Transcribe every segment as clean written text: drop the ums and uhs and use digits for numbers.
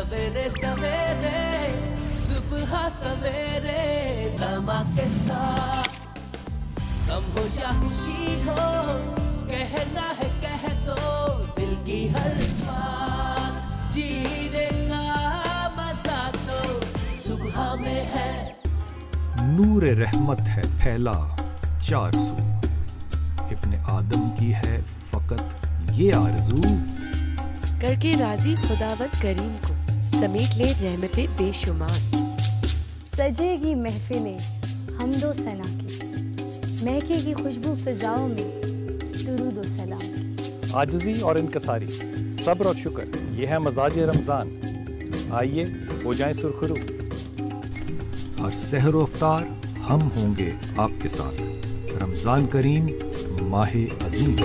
सवेरे सवेरे सुबह सवेरे समा के साथ गम हो या खुशी हो, कहना है कह दो दिल की हर बात, जीने का मजा तो सुबह में है। नूर रहमत है फैला चार सू, इब्ने आदम की है फकत ये आरज़ू, करके राजी खुदावंद करीम को समेट ले रहमतें बेशुमार। सजेगी महफिलें हमदो सना की, महकेगी खुशबू फिजाओं में दुरूद व सलाम की। आजिज़ी और इनकसारी, सब्र और शुक्र, ये है मजाज रमज़ान। आइए हो जाएं सुरखरू। और सहर अफ्तार हम होंगे आपके साथ। रमज़ान करीम, माहे अज़ीम।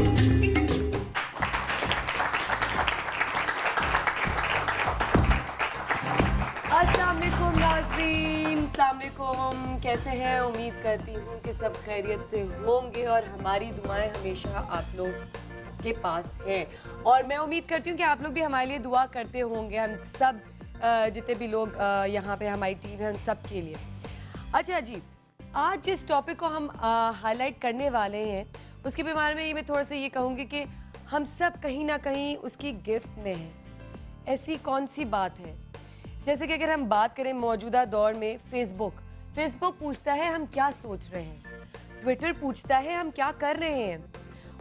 अस्सलाम वालेकुम नाज़रीन, अस्सलाम वालेकुम। कैसे हैं? उम्मीद करती हूँ कि सब खैरियत से होंगे और हमारी दुआएं हमेशा आप लोग के पास हैं। और मैं उम्मीद करती हूँ कि आप लोग भी हमारे लिए दुआ करते होंगे, हम सब जितने भी लोग यहाँ पे हमारी टीम है उन सब के लिए। अच्छा जी, आज जिस टॉपिक को हम हाईलाइट करने वाले हैं उसके बारे में मैं थोड़ा सा ये कहूँगी कि हम सब कहीं ना कहीं उसकी गिरफ्त में हैं। ऐसी कौन सी बात है? जैसे कि अगर हम बात करें मौजूदा दौर में फेसबुक पूछता है हम क्या सोच रहे हैं, ट्विटर पूछता है हम क्या कर रहे हैं,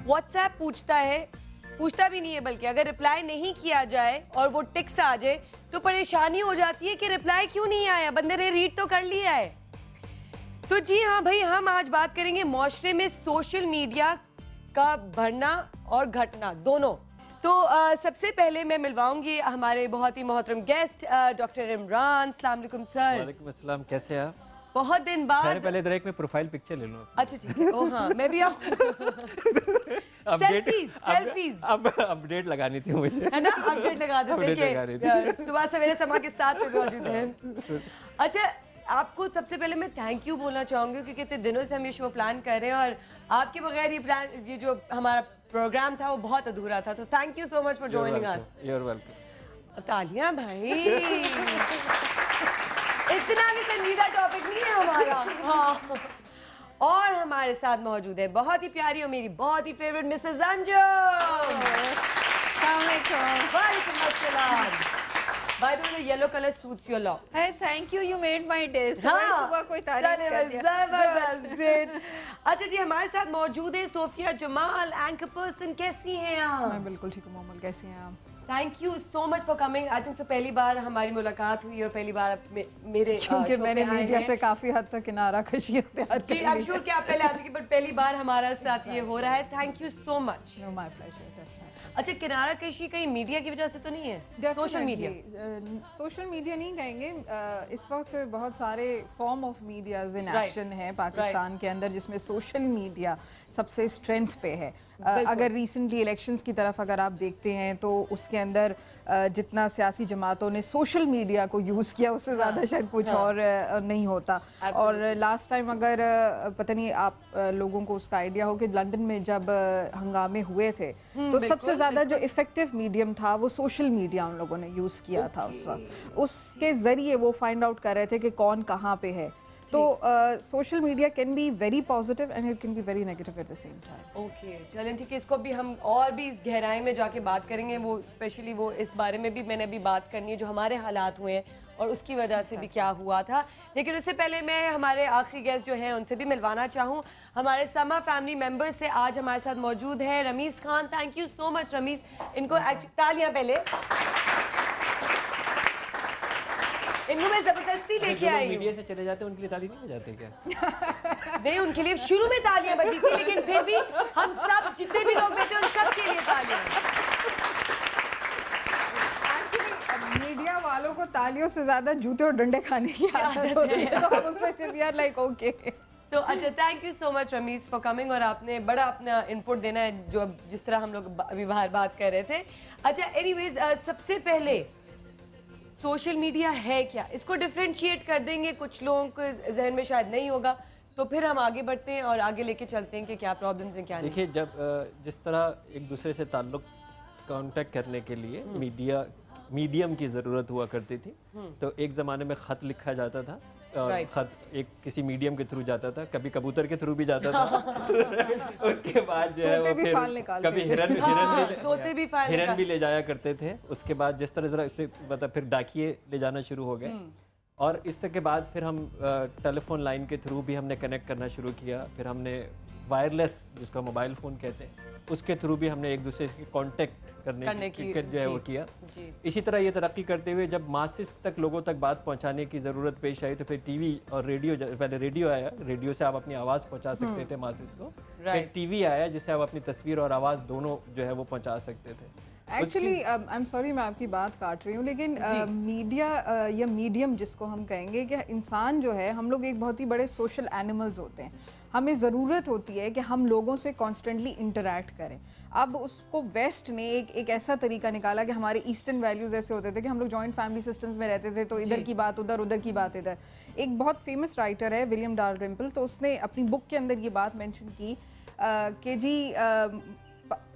व्हाट्सएप पूछता भी नहीं है, बल्कि अगर रिप्लाई नहीं किया जाए और वो टिक्स आ जाए तो परेशानी हो जाती है कि रिप्लाई क्यों नहीं आया, बंदे ने रीड तो कर लिया है। तो जी हाँ भाई, हम आज बात करेंगे माशरे में सोशल मीडिया का बढ़ना और घटना दोनों। तो सबसे पहले मैं मिलवाऊंगी हमारे बहुत ही मोहतरम गेस्ट डॉक्टर इमरान। अस्सलाम वालेकुम सर। वालेकुम अस्सलाम, कैसे हैं आप? बहुत दिन बाद। पहले इधर एक मैं प्रोफाइल पिक्चर ले लूं। अच्छा ठीक है, ओ हाँ मैं भी सेल्फीज अब अपडेट लगानी थी मुझे, है ना, अपडेट लगा देते हैं। सुबह सवेरे समा के साथ में मौजूद हैं। अच्छा, आपको सबसे पहले मैं थैंक यू बोलना चाहूँगी क्योंकि इतने दिनों से हम ये शो प्लान कर रहे हैं और आपके बगैर ये जो हमारा प्रोग्राम था वो बहुत अधूरा था। तो thank you so much for joining us. You are welcome. तालियां भाई। इतना भी संजीदा टॉपिक नहीं है हमारा। हाँ, और हमारे साथ मौजूद है बहुत ही प्यारी और मेरी बहुत ही फेवरेट मिसेस अंजुम। वालेकुम अस्सलाम। By the way, the yellow color suits your look. Hey, thank you. You made my day. सुबह कोई तारीफ कर दिया। जबरदस्त, great. अच्छा जी, हमारे साथ मौजूद है सोफिया जमाल, एंकर पर्सन। कैसी हैं आप? मैं बिल्कुल ठीक हूँ मोमल, कैसी हैं आप? Thank you so much for coming. I think पहली बार हमारी मुलाकात हुई और पहली बार मेरे क्योंकि मैंने मीडिया से काफी हद तक किनारा कशी इख्तियार की। आई एम श्योर कि आप पहले आ चुकी, बट पहली बार हमारे साथ ये हो रहा है। Thank you so much. My pleasure. अच्छा, किनारा कशी कहीं मीडिया की वजह से तो नहीं है? सोशल मीडिया नहीं कहेंगे, इस वक्त बहुत सारे form of medias in action है पाकिस्तान के अंदर, जिसमें सोशल मीडिया सबसे स्ट्रेंथ पे है। अगर रिसेंटली इलेक्शंस की तरफ अगर आप देखते हैं तो उसके अंदर जितना सियासी जमातों ने सोशल मीडिया को यूज़ किया उससे ज़्यादा शायद कुछ और नहीं होता। और लास्ट टाइम अगर पता नहीं आप लोगों को उसका आइडिया हो कि लंदन में जब हंगामे हुए थे तो सबसे ज़्यादा जो इफ़ेक्टिव मीडियम था वो सोशल मीडिया उन लोगों ने यूज़ किया था उस वक्त। उसके ज़रिए वो फाइंड आउट कर रहे थे कि कौन कहाँ पे है। तो social media can be very positive and it can be very negative at the same time. Okay, चलें ठीक है, इसको भी हम और भी इस गहराई में जाके बात करेंगे। वो स्पेशली वो इस बारे में भी मैंने अभी बात करनी है जो हमारे हालात हुए हैं और उसकी वजह से भी क्या हुआ था। लेकिन उससे पहले मैं हमारे आखिरी गेस्ट जो हैं उनसे भी मिलवाना चाहूँ। हमारे समा फैमिली मेम्बर से आज हमारे साथ मौजूद है Rameez Khan. Thank you so much Rameez. इनको तालियां पहले। इनको मैं जबरदस्ती लेके आई हूँ। मीडिया से चले जाते हैं उनके लिए ताली नहीं बजाते क्या? नहीं, उनके लिए शुरू में तालियां बजी थी, लेकिन फिर भी हम सब जितने भी लोग बैठे उन सब के लिए तालियां। मीडिया वालों को तालियों से ज्यादा जूते और डंडे खाने की आदत होती है, तो हम उसमें we are like okay. So अच्छा, thank you so much Rameez for coming, और आपने बड़ा अपना इनपुट देना है जो जिस तरह हम लोग अभी बाहर बात कर रहे थे। अच्छा, एनीवेज सबसे पहले सोशल मीडिया है क्या, इसको डिफरेंशिएट कर देंगे, कुछ लोगों के जहन में शायद नहीं होगा, तो फिर हम आगे बढ़ते हैं और आगे लेके चलते हैं कि क्या प्रॉब्लम्स हैं क्या नहीं। देखिए, जब जिस तरह एक दूसरे से ताल्लुक़ कांटेक्ट करने के लिए मीडिया मीडियम की ज़रूरत हुआ करती थी। तो एक ज़माने में ख़त लिखा जाता था और ख़त एक किसी मीडियम के थ्रू जाता था, कभी कबूतर के थ्रू भी जाता था। उसके बाद जो है वो फिर कभी हिरन भी ले जाया करते थे। उसके बाद जिस तरह से मतलब फिर डाकिये ले जाना शुरू हो गए और इस तरह के बाद फिर हम टेलीफोन लाइन के थ्रू भी हमने कनेक्ट करना शुरू किया। फिर हमने वायरलेस, जिसको मोबाइल फ़ोन कहते हैं, उसके थ्रू भी हमने एक दूसरे के कांटेक्ट करने की जो है वो किया। इसी तरह ये तरक्की करते हुए जब मासिस तक लोगों तक बात पहुंचाने की ज़रूरत पेश आई तो फिर टीवी और रेडियो, पहले रेडियो आया, रेडियो से आप अपनी आवाज़ पहुंचा सकते थे मासिस को। फिर टीवी आया जिससे आप अपनी तस्वीर और आवाज़ दोनों जो है वो पहुंचा सकते थे। एक्चुअली आई एम सॉरी मैं आपकी बात काट रही हूँ, लेकिन मीडिया या मीडियम जिसको हम कहेंगे कि इंसान जो है, हम लोग एक बहुत ही बड़े सोशल एनिमल्स होते हैं। हमें ज़रूरत होती है कि हम लोगों से कॉन्स्टेंटली इंटरेक्ट करें। अब उसको वेस्ट ने एक ऐसा तरीका निकाला कि हमारे ईस्टर्न वैल्यूज़ ऐसे होते थे कि हम लोग जॉइंट फैमिली सिस्टम्स में रहते थे, तो इधर की बात उधर, उधर की बात इधर। एक बहुत फेमस राइटर है विलियम डालरिम्पल, तो उसने अपनी बुक के अंदर ये बात मेंशन की कि जी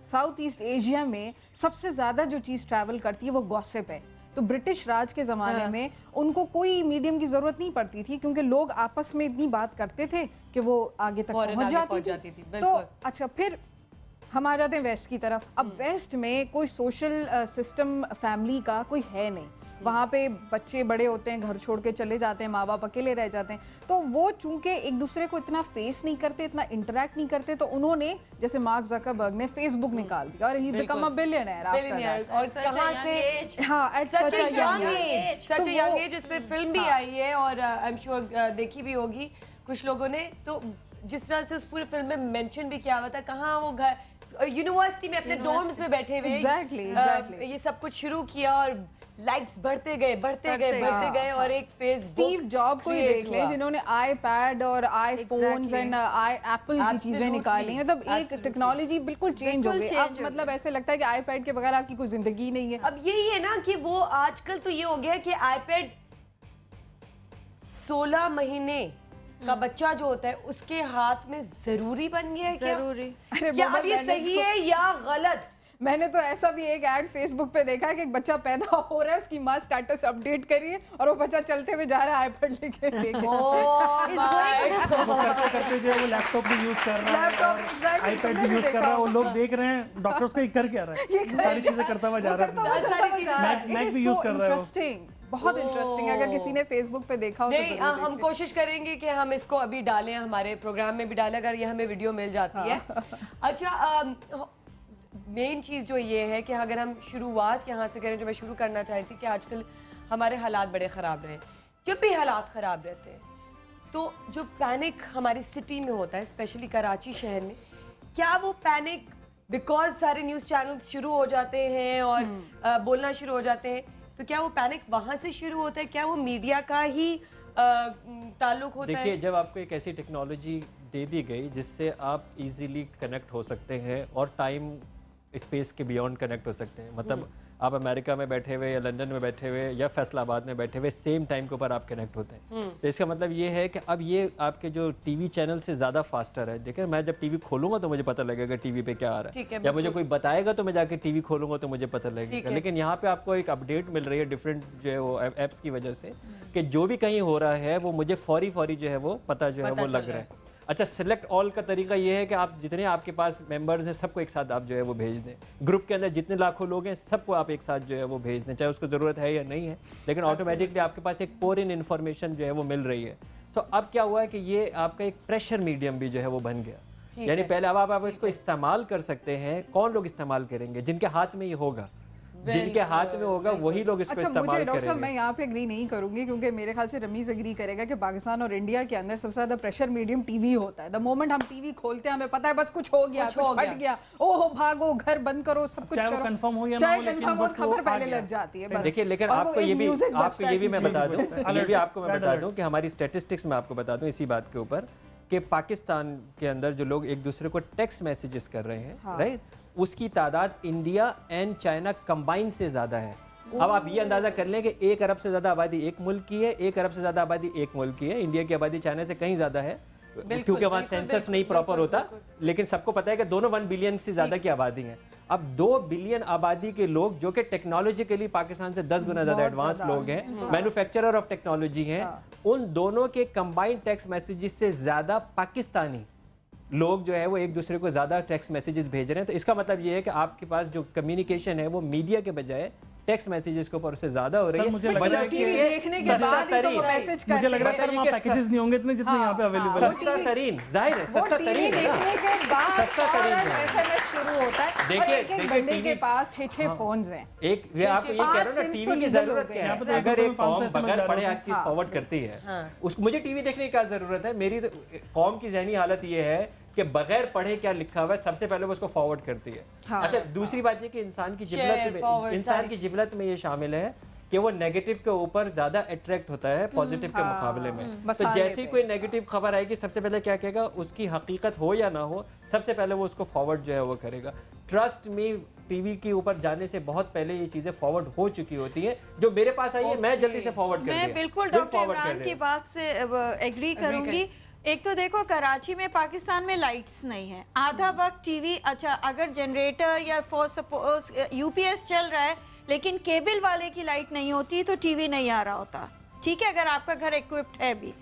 साउथ ईस्ट एशिया में सबसे ज़्यादा जो चीज़ ट्रैवल करती है वो गॉसिप है। तो ब्रिटिश राज के ज़माने में उनको कोई मीडियम की ज़रूरत नहीं पड़ती थी क्योंकि लोग आपस में इतनी बात करते थे कि वो आगे तक पहुंच जाती थी। तो अच्छा, फिर हम आ जाते हैं वेस्ट की तरफ। अब वेस्ट में कोई सोशल सिस्टम फैमिली का कोई है नहीं। वहाँ पे बच्चे बड़े होते हैं, घर छोड़ के चले जाते हैं, माँ बाप अकेले रह जाते हैं। तो वो चूंकि एक दूसरे को इतना फेस नहीं करते, इतना इंटरेक्ट नहीं करते, तो उन्होंने जैसे मार्क ज़करबर्ग ने फेसबुक निकाल दिया और ही बिकम अ बिलियनियर। और कहाँ से, हाँ, at such a young age. इस पे फिल्म भी आई है और आई एम श्योर देखी भी होगी कुछ लोगों ने। तो जिस तरह से उस पूरी फिल्म में मेंशन भी किया हुआ था, कहाँ वो घर यूनिवर्सिटी में अपने डोर्म्स में बैठे हुए ये सब कुछ शुरू किया और लाइक्स बढ़ते गए और एक फेसबुक। स्टीव जॉब को ही देख लें जिन्होंने आईपैड और आईफोन्स एंड एप्पल की चीजें निकाली, मतलब एक टेक्नोलॉजी बिल्कुल चेंज हो गई। अब मतलब ऐसे लगता है कि आईपैड के बगैर आपकी कोई जिंदगी नहीं है। अब यही है ना कि वो आजकल तो ये हो गया कि आईपैड 16 महीने का बच्चा जो होता है उसके हाथ में जरूरी बन गया है। जरूरी क्या अब ये सही है या गलत? मैंने तो ऐसा भी एक ऐड फेसबुक पे देखा है कि एक बच्चा पैदा हो रहा है, उसकी माँ स्टेटस अपडेट करिए और वो बच्चा चलते हुए जा रहा है आईपैड लेके। करते जो वो लैपटॉप भी यूज कर रहा है, आईपैड भी यूज कर रहा है, वो लोग देख रहे हैं डॉक्टर्स को ये कर क्या रहा है, सारी चीजें करता हुआ जा रहा है, मैक भी यूज कर रहा है। बहुत इंटरेस्टिंग, अगर किसी ने फेसबुक पे देखा हो नहीं, हम कोशिश करेंगे कि हम इसको अभी डालें, हमारे प्रोग्राम में भी डालें अगर ये हमें वीडियो मिल जाती है। अच्छा, मेन चीज़ जो ये है कि अगर हम शुरुआत यहाँ से करें, जो मैं शुरू करना चाह रही थी कि आजकल हमारे हालात बड़े ख़राब रहे। जब भी हालात ख़राब रहते हैं तो जो पैनिक हमारी सिटी में होता है, स्पेशली कराची शहर में, क्या वो पैनिक बिकॉज सारे न्यूज़ चैनल्स शुरू हो जाते हैं और बोलना शुरू हो जाते हैं, तो क्या वो पैनिक वहाँ से शुरू होता है? क्या वो मीडिया का ही ताल्लुक होता है? देखिए, जब आपको एक ऐसी टेक्नोलॉजी दे दी गई जिससे आप इजीली कनेक्ट हो सकते हैं और टाइम स्पेस के बियॉन्ड कनेक्ट हो सकते हैं, मतलब आप अमेरिका में बैठे हुए या लंदन में बैठे हुए या फैसलाबाद में बैठे हुए सेम टाइम के ऊपर आप कनेक्ट होते हैं। तो इसका मतलब ये है कि अब ये आपके जो टीवी चैनल से ज़्यादा फास्टर है। देखिए, मैं जब टीवी खोलूंगा तो मुझे पता लगेगा टीवी पे क्या आ रहा है, या मुझे कोई बताएगा तो मैं जाके टीवी खोलूंगा तो मुझे पता लगेगा। लेकिन यहाँ पे आपको एक अपडेट मिल रही है डिफरेंट जो है वो एप्स की वजह से, कि जो भी कहीं हो रहा है वो मुझे फौरी जो है वो पता जो है वो लग रहा है। अच्छा, सिलेक्ट ऑल का तरीका ये है कि आप जितने आपके पास मेंबर्स हैं सबको एक साथ आप जो है वो भेज दें। ग्रुप के अंदर जितने लाखों लोग हैं सबको आप एक साथ जो है वो भेज दें, चाहे उसको ज़रूरत है या नहीं है, लेकिन ऑटोमेटिकली आपके पास एक पोर इन इन्फॉर्मेशन जो है वो मिल रही है। तो अब क्या हुआ है कि ये आपका एक प्रेशर मीडियम भी जो है वो बन गया। यानी पहले अब आप इसको इस्तेमाल कर सकते हैं, कौन लोग इस्तेमाल करेंगे? जिनके हाथ में ये होगा, जिनके हाथ में होगा वही लोग इसको इस्तेमाल करेंगे। डॉक्टर साहब, मैं यहाँ पे एग्री नहीं करूंगी क्योंकि मेरे ख्याल से रमीज एग्री करेगा कि पाकिस्तान और इंडिया के अंदर सबसे ज्यादा प्रेशर मीडियम टीवी होता है। द मोमेंट हम टीवी खोलते हैं हमें पता है बस कुछ हो गया, कुछ फट गया, ओहो भागो, घर बंद करो, सब कुछ करो, कंफर्म हो या ना हो, लेकिन बस खबर पहले लग जाती है। देखिए, लेकिन आपको ये भी मैं बता दूं, ये भी आपको मैं बता दूं कि हमारी स्टैटिस्टिक्स में आपको बता दूं इसी बात के ऊपर कि पाकिस्तान के अंदर जो लोग एक दूसरे को टेक्स्ट मैसेजेस कर रहे हैं, राइट, उसकी तादाद इंडिया एंड चाइना कंबाइन से ज़्यादा है। अब आप ये अंदाज़ा कर लें कि 1 अरब से ज़्यादा आबादी एक मुल्क की है, 1 अरब से ज़्यादा आबादी एक मुल्क की है। इंडिया की आबादी चाइना से कहीं ज़्यादा है क्योंकि वहाँ सेंसस नहीं प्रॉपर होता, लेकिन सबको पता है कि दोनों 1 बिलियन से ज़्यादा की आबादी है। अब 2 बिलियन आबादी के लोग जो कि टेक्नोलॉजिकली पाकिस्तान से 10 गुना ज़्यादा एडवांस लोग हैं, मैन्युफैक्चरर ऑफ टेक्नोलॉजी हैं, उन दोनों के कंबाइंड टेक्स्ट मैसेजेस से ज़्यादा पाकिस्तानी लोग जो है वो एक दूसरे को ज़्यादा टेक्स्ट मैसेजेस भेज रहे हैं। तो इसका मतलब ये है कि आपके पास जो कम्युनिकेशन है वो मीडिया के बजाय टेक्स्ट मैसेजेस के ऊपर उससे ज्यादा हो रही है। मुझे लग रहा है कि देखने के बाद ही तो मैसेज मुझे लग रहा है सर वहाँ पैकेजेस नहीं होंगे इतने जितने यहाँ पे अवेलेबल है। सस्ता तरीन, जाहिर है सस्ता तरीन है ना, सस्ता तरीन एसएमएस शुरू होता है। देखिए एक बंदे के पास 6 फोन्स हैं। एक ये आप ये कह रहे हो ना, टीवी की जरूरत क्या है? अगर एक कौम बगैर पढ़े एक चीज फॉरवर्ड करती है, उसको मुझे टीवी देखने की क्या जरूरत है? मेरी कौम की ज़हनी हालत ये है कि बगैर पढ़े क्या लिखा हुआ है सबसे पहले वो उसको फॉरवर्ड करती है। अच्छा, दूसरी बात ये कि इंसान की जिबलत में ये शामिल है कि वो नेगेटिव के ऊपर ज्यादा अट्रैक्ट होता है पॉजिटिव के मुकाबले में। तो जैसे ही कोई नेगेटिव खबर आएगी सबसे पहले क्या कहेगा, उसकी हकीकत हो या ना हो, सबसे पहले वो उसको फॉरवर्ड जो है वो करेगा। ट्रस्ट मी, टीवी के ऊपर जाने से बहुत पहले ये चीजें फॉरवर्ड हो चुकी होती हैं। जो मेरे पास आई है मैं जल्दी से फॉरवर्ड कर दिया। मैं बिल्कुल डॉक्टर इमरान की बात से एग्री करूंगी। एक तो देखो कराची में, पाकिस्तान में लाइट्स नहीं है, आधा वक्त टीवी, अच्छा अगर जनरेटर या फॉर सपोज यूपीएस चल रहा है लेकिन केबल वाले की लाइट नहीं होती तो टीवी नहीं आ रहा होता, ठीक है, अगर आपका घर इक्विप्ड है भी।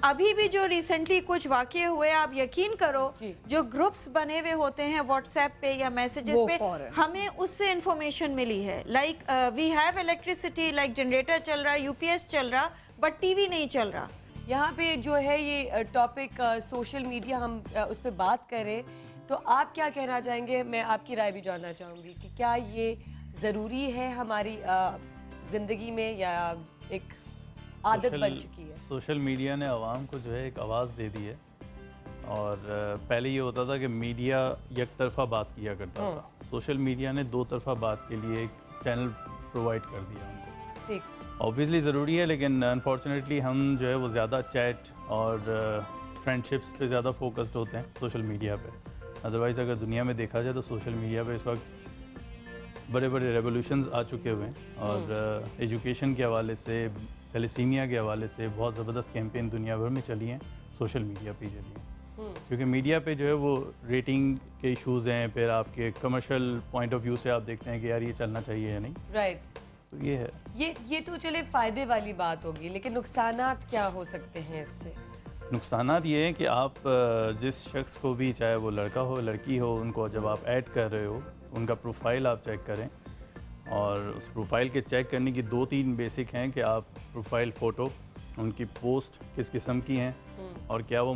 अभी भी जो रिसेंटली कुछ वाकये हुए, आप यकीन करो जो ग्रुप्स बने हुए होते हैं व्हाट्सएप पे या मैसेजेस पे, हमें उससे इंफॉर्मेशन मिली है like we have electricity, like generator चल रहा, यूपीएस चल रहा, बट टीवी नहीं चल रहा। यहाँ पे जो है ये टॉपिक सोशल मीडिया, हम उस पर बात करें तो आप क्या कहना चाहेंगे? मैं आपकी राय भी जानना चाहूँगी कि क्या ये ज़रूरी है हमारी ज़िंदगी में या एक आदत बन चुकी है? सोशल मीडिया ने आवाम को जो है एक आवाज़ दे दी है। और पहले ये होता था कि मीडिया एक तरफा बात किया करता था, सोशल मीडिया ने 2 तरफा बात के लिए एक चैनल प्रोवाइड कर दिया हमको। ठीक, ऑब्वियसली ज़रूरी है, लेकिन अनफॉर्चुनेटली हम जो है वो ज़्यादा चैट और फ्रेंडशिप्स पे ज़्यादा फोकस्ड होते हैं सोशल मीडिया पे। अदरवाइज़ अगर दुनिया में देखा जाए तो सोशल मीडिया पे इस वक्त बड़े बड़े रेवोल्यूशंस आ चुके हुए हैं और एजुकेशन के हवाले से, थैलेसीमिया के हवाले से बहुत ज़बरदस्त कैंपेन दुनिया भर में चली हैं, सोशल मीडिया पे चली हैं। क्योंकि मीडिया पे जो है वो रेटिंग के इशूज़ हैं, फिर आपके कमर्शियल पॉइंट ऑफ व्यू से आप देखते हैं कि यार ये चलना चाहिए या नहीं। राइट, तो ये है। ये तो चले फ़ायदे वाली बात होगी, लेकिन नुकसानात क्या हो सकते हैं इससे? नुकसानात ये हैं कि आप जिस शख्स को भी, चाहे वो लड़का हो लड़की हो, उनको जब आप ऐड कर रहे हो उनका प्रोफाइल आप चेक करें, और उस प्रोफाइल के चेक करने की 2-3 बेसिक हैं कि आप प्रोफाइल फ़ोटो, उनकी पोस्ट किस किस्म की हैं और क्या वो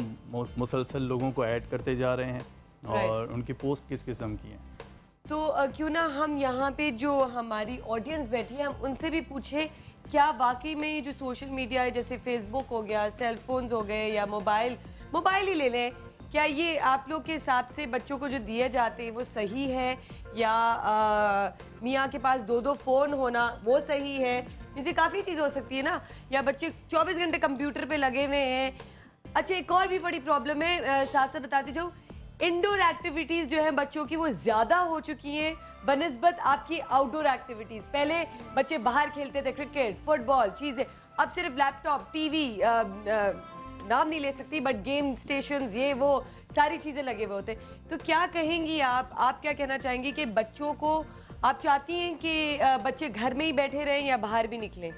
मुसलसल लोगों को ऐड करते जा रहे हैं, और उनकी पोस्ट किस किस्म की हैं। तो क्यों ना हम यहाँ पे जो हमारी ऑडियंस बैठी है हम उनसे भी पूछे, क्या वाकई में ये जो सोशल मीडिया है, जैसे फेसबुक हो गया, सेल फोन्स हो गए या मोबाइल ही ले लें, क्या ये आप लोग के हिसाब से बच्चों को जो दिए जाते हैं वो सही है, या मियाँ के पास 2-2 फ़ोन होना वो सही है? जैसे काफ़ी चीज़ हो सकती है ना, या बच्चे 24 घंटे कंप्यूटर पे लगे हुए हैं। अच्छा, एक और भी बड़ी प्रॉब्लम है, साथ साथ बताती जाऊँ, इंडोर एक्टिविटीज़ जो हैं बच्चों की वो ज़्यादा हो चुकी हैं बनिस्बत आपकी आउटडोर एक्टिविटीज़। पहले बच्चे बाहर खेलते थे, क्रिकेट, फुटबॉल, चीज़ें, अब सिर्फ लैपटॉप, टीवी, नाम नहीं ले सकती बट गेम स्टेशंस, ये वो सारी चीज़ें लगे हुए होते। तो क्या कहेंगी आप क्या कहना चाहेंगी कि बच्चों को, आप चाहती हैं कि बच्चे घर में ही बैठे रहें या बाहर भी निकलें?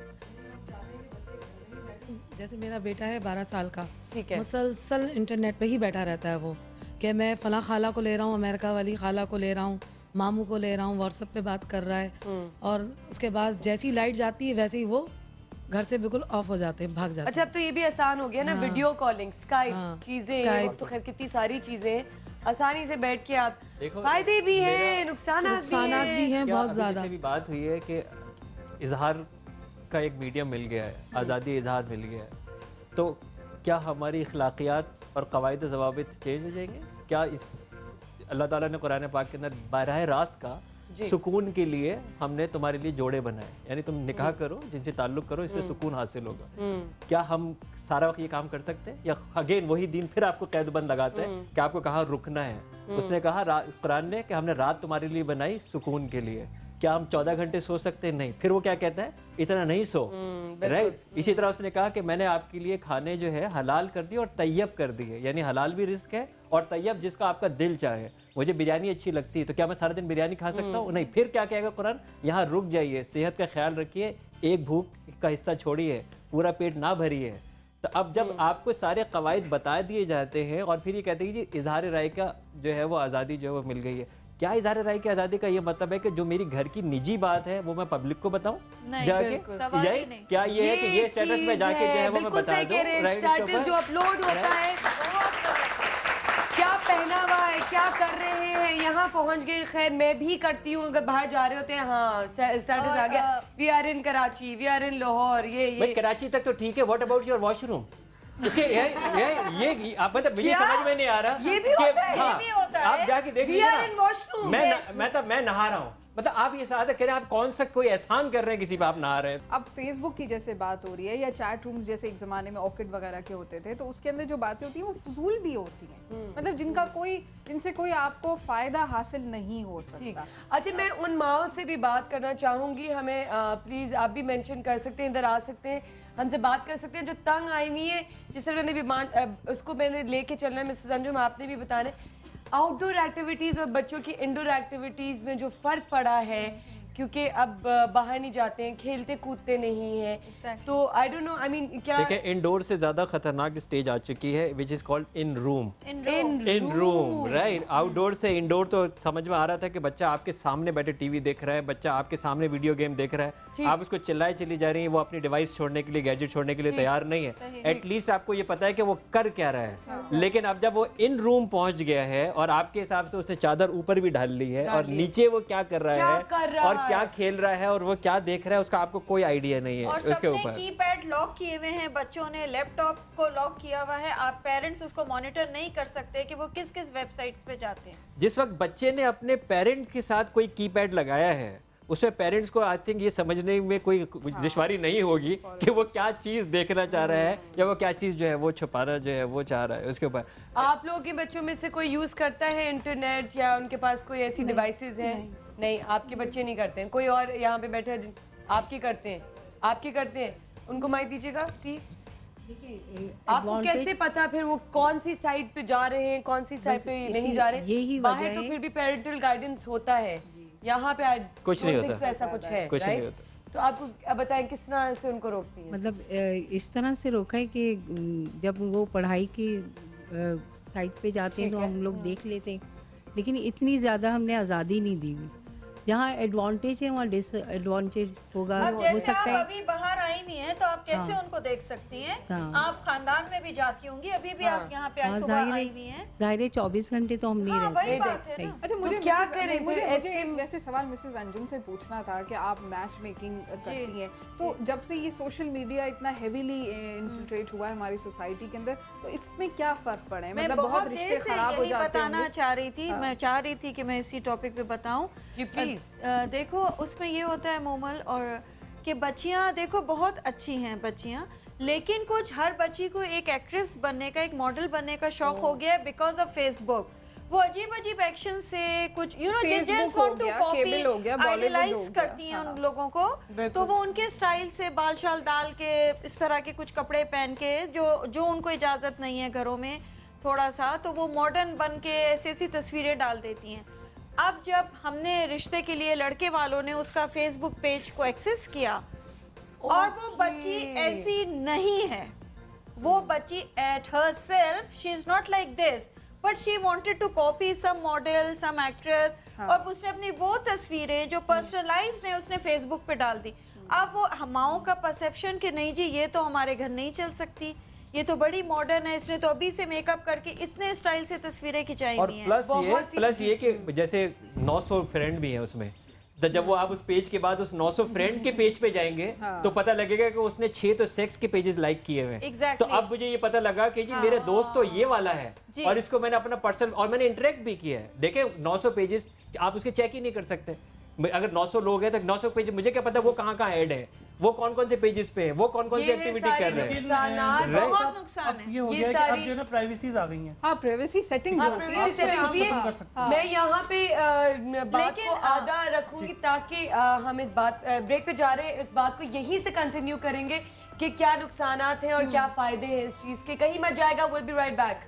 जैसे मेरा बेटा है 12 साल का, ठीक है, मुसलसल इंटरनेट पे ही बैठा रहता है वो, कि मैं फला खाला को ले रहा हूँ, अमेरिका वाली खाला को ले रहा हूँ, मामू को ले रहा हूँ, व्हाट्सएप पे बात कर रहा है, और उसके बाद जैसी लाइट जाती है वैसे ही वो घर से बिल्कुल ऑफ हो जाते हैं, भाग जाते हैं। अच्छा, अब तो ये भी आसान हो गया ना, वीडियो कॉलिंग, स्काइप, चीजें, तो खैर कितनी सारी चीजें आसानी से बैठ के आप, फायदे भी हैं, नुकसान भी हैं बहुत ज्यादा। भी बात हुई है कि इजहार का एक मीडियम मिल गया है, आज़ादी इजहार मिल गया है, तो क्या हमारी अखलाकियात और कवायद ज़वाबित चेंज हो जाएंगे? क्या इस अल्लाह ताला ने कुरान पाक के अंदर बराह रास्त का सुकून के लिए हमने तुम्हारे लिए जोड़े बनाए, यानी तुम निकाह करो, जिनसे ताल्लुक करो, इससे सुकून हासिल होगा। क्या हम सारा वक्त ये काम कर सकते हैं, या अगेन वही दिन फिर आपको कैदबंद लगाते हैं कि आपको कहाँ रुकना है? उसने कहा, कुरान ने, कि हमने रात तुम्हारे लिए बनाई सुकून के लिए, क्या हम 14 घंटे सो सकते हैं? नहीं। फिर वो क्या कहता है, इतना नहीं सो, राइट। इसी तरह उसने कहा कि मैंने आपके लिए खाने जो है हलाल कर दिए और तैयब कर दिए, यानी हलाल भी रिस्क है और तैयब जिसका आपका दिल चाहे। मुझे बिरयानी अच्छी लगती है तो क्या मैं सारा दिन बिरयानी खा सकता हूँ? नहीं। फिर क्या कहेगा कुरान, यहाँ रुक जाइए, सेहत का ख्याल रखिए, एक भूख का हिस्सा छोड़िए, पूरा पेट ना भरिए। तो अब जब आपको सारे कवायद बता दिए जाते हैं और फिर ये कहते हैं कि इजहार राय का जो है वो आज़ादी जो है वो मिल गई है। क्या इजहार राय की आज़ादी का ये मतलब है कि जो मेरी घर की निजी बात है वो मैं पब्लिक को बताऊं जाके? क्या ये है कि ये स्टेटस में जाके जो है वो मैं बता दूं? स्टेटस जो अपलोड होता है, क्या पहना हुआ है, क्या कर रहे हैं, यहाँ पहुँच गए। खैर मैं भी करती हूँ, अगर बाहर जा रहे होते हैं, हाँ स्टेटस आ गया, we are in Karachi, we are in Lahore, ये कराची तक तो ठीक है, व्हाट अबाउट योर वॉशरूम? ये आप मतलब मुझे समझ में नहीं आ रहा, ये भी होता है, हाँ, ये भी होता है। आप जाके देख लीजिए, मैं नहा रहा हूँ, मतलब आप ये साथ कह रहे हैं, आप कौन सा कोई एहसान कर रहे हैं किसी पे, आप नहा रहे हैं। अब फेसबुक की जैसे बात हो रही है या चैट रूम्स जैसे एक जमाने में ऑर्किड वगैरह के होते थे, तो उसके अंदर जो बातें होती हैं वो फजूल भी होती हैं, मतलब जिनसे कोई आपको फायदा हासिल नहीं हो सकता। अच्छा, मैं उन माओं से भी बात करना चाहूँगी, हमें प्लीज़ आप भी मेंशन कर सकते हैं, इधर आ सकते हैं, हमसे बात कर सकते हैं, जो तंग आई हुई है, जिस तरह मैंने भी उसको मैंने लेके चलना है। मिसेस अंजुम, आपने भी बताना है आउटडोर एक्टिविटीज़ और बच्चों की इंडोर एक्टिविटीज़ में जो फ़र्क पड़ा है, क्योंकि अब बाहर नहीं जाते हैं, खेलते कूदते नहीं हैं, तो I don't know, I mean क्या देखिए, इंडोर से ज़्यादा खतरनाक स्टेज आ चुकी है which is called in room, right. Outdoor से इंडोर तो समझ में आ रहा था कि बच्चा आपके सामने बैठे टीवी देख रहा है, बच्चा आपके सामने वीडियो गेम देख रहा है, आप उसको चिल्लाए चली जा रही है, वो अपनी डिवाइस छोड़ने के लिए, गैजेट छोड़ने के लिए तैयार नहीं है। एटलीस्ट आपको ये पता है कि वो कर क्या रहा है। लेकिन अब जब वो इन रूम पहुंच गया है और आपके हिसाब से उसने चादर ऊपर भी डाल ली है और नीचे वो क्या कर रहा है और क्या खेल रहा है और वो क्या देख रहा है, उसका आपको कोई आइडिया नहीं है। और उसके ऊपर कीपैड लॉक किए हुए हैं, बच्चों ने लैपटॉप को लॉक किया हुआ है, आप पेरेंट्स उसको मॉनिटर नहीं कर सकते कि वो किस किस वेबसाइट्स पे जाते हैं। जिस वक्त बच्चे ने अपने पेरेंट के साथ कोई कीपैड लगाया है, उसमें पेरेंट्स को आई थिंक ये समझने में कोई दुश्वारी नहीं होगी कि वो क्या चीज़ देखना चाह रहा है या वो क्या चीज़ जो है वो छुपाना जो है वो चाह रहा है। उसके ऊपर आप लोगों के बच्चों में से कोई यूज़ करता है इंटरनेट या उनके पास कोई ऐसी डिवाइसेस हैं? नहीं, आपके बच्चे नहीं करते हैं। कोई और यहाँ पे बैठे आपके करते हैं? आपके करते हैं? उनको माइक दीजिएगा प्लीज। आपको कैसे पता फिर वो कौन सी साइड पे जा रहे हैं, कौन सी साइड पे नहीं जा रहे? यही बाहर तो फिर भी पेरेंटल गाइडेंस होता है, यहाँ पे कुछ नहीं होता, ऐसा कुछ है, कुछ नहीं होता। तो आपको बताएं किस तरह से उनको रोकती है? मतलब इस तरह से रोका है कि जब वो पढ़ाई की साइट पे जाते हैं तो हम लोग देख लेते हैं, लेकिन इतनी ज़्यादा हमने आज़ादी नहीं दी हुई। जहाँ एडवांटेज है वहाँ डिसएडवांटेज होगा। हो सकता है अभी बाहर आई नहीं है तो आप कैसे उनको देख सकती हैं? आप खानदान में भी जाती होंगी, अभी भी आप यहाँ पे आज सुबह आई हुई हैं। जाहिर है 24 घंटे तो हम नहीं रहते। अच्छा, मुझे क्या करें, मुझे एक वैसे सवाल मिसेस अंजुम से पूछना था कि आप मैच मेकिंग करती हैं, तो जब से ये सोशल मीडिया इतना हेवीली इन्फिल्ट्रेट हुआ है हमारी सोसाइटी के अंदर, तो इसमें क्या फर्क पड़ा है? मतलब बहुत रिश्ते खराब हो जाते हैं। बताना चाह रही थी, मैं चाह रही थी कि मैं इसी टॉपिक पे बताऊं। जी प्लीज। देखो उसमें ये होता है मोमल, और कि बच्चियां देखो बहुत अच्छी हैं बच्चियां, लेकिन कुछ हर बच्ची को एक एक्ट्रेस बनने का, एक मॉडल बनने का शौक हो गया है बिकॉज ऑफ फेसबुक। वो अजीब अजीब एक्शन से कुछ they just want to copy, idealise करती हैं उन लोगों को, तो वो उनके स्टाइल से बाल शाल डाल के इस तरह के कुछ कपड़े पहन के जो उनको इजाज़त नहीं है घरों में थोड़ा सा, तो वो मॉडर्न बन के ऐसी तस्वीरें डाल देती हैं। अब जब हमने रिश्ते के लिए लड़के वालों ने उसका फेसबुक पेज को एक्सेस किया और वो बच्ची ऐसी नहीं है, वो बच्ची at herself she is not like this, but she wanted to copy some model, some actress, और उसने अपनी वो तस्वीरें जो पर्सनलाइज्ड है उसने फेसबुक पे डाल दी। अब वो हमाओं का परसेप्शन कि नहीं जी ये तो हमारे घर नहीं चल सकती, ये तो बड़ी मॉडर्न है, इसने तो अभी से मेकअप करके इतने स्टाइल से तस्वीरें खिंचाई हुई हैं। प्लस ये कि जैसे 900 फ्रेंड भी हैं उसमें, तो जब वो आप उस पेज के बाद उस 900 फ्रेंड के पेज पे जाएंगे तो पता लगेगा कि उसने 6 तो सेक्स के पेजेस लाइक किए हुए हैं। तो अब मुझे ये पता लगा कि जी मेरे दोस्त तो ये वाला है और इसको मैंने अपना पर्सनल और मैंने इंटरेक्ट भी किया है। देखें 900 पेजेस आप उसके चेक ही नहीं कर सकते। अगर 900 लोग हैं तो 900 पेज मुझे क्या पता वो कहाँ ऐड है। वो कौन कौन से पेजेस पे है, वो कौन कौन सी एक्टिविटी कर रहे हैं। बहुत नुकसान है। ये हो गया कि अब जो है ना प्राइवेसीज आ गई हैं। हाँ, प्राइवेसी सेटिंग मैं यहाँ पे बात को आधा रखूंगी ताकि हम इस बात ब्रेक पे जा रहे हैं, इस बात को यहीं से कंटिन्यू करेंगे कि क्या नुकसानात हैं और क्या फायदे हैं इस चीज के। कहीं मत जाएगा, विल बी राइट बैक।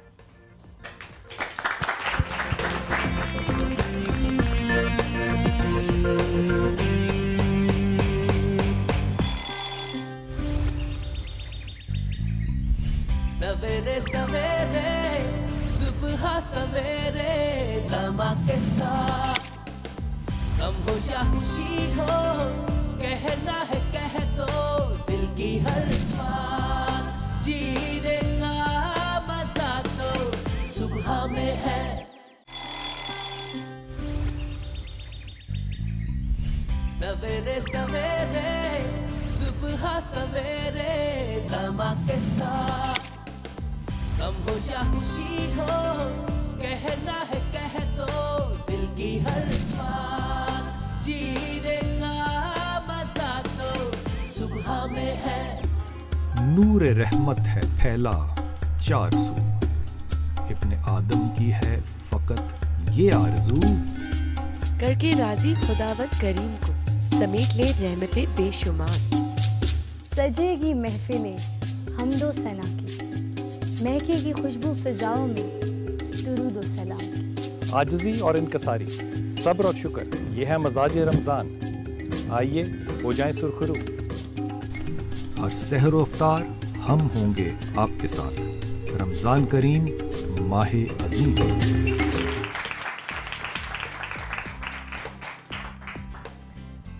सवेरे सवेरे सुबह सवेरे समा के साथ गम हो या खुशी हो, कहना है कह दो दिल की हर बात। जीने का मजा तो सुबह में है। सवेरे सवेरे सुबह सवेरे समा के साथ गम हो या खुशी हो, कहना है कह दो दिल की हर बात। जीने का मजा तो सुबह में है। नूर रहमत है फैला चार सू, इब्ने आदम की है फकत ये आरज़ू। करके राजी खुदावंद करीम को समेट ले रहमतें बेशुमार। सजेगी महफिलें हमदो सना की, महकेगी खुशबू फिजाओं में दुरूद व सलाम की। आजिज़ी और इनकसारी, सब्र और शुक्र, ये है मजाज रमज़ान। आइए हो जाएं सुरखरू। हर सहर व अफ्तार हम होंगे आपके साथ। रमज़ान करीम माहे अज़ीम।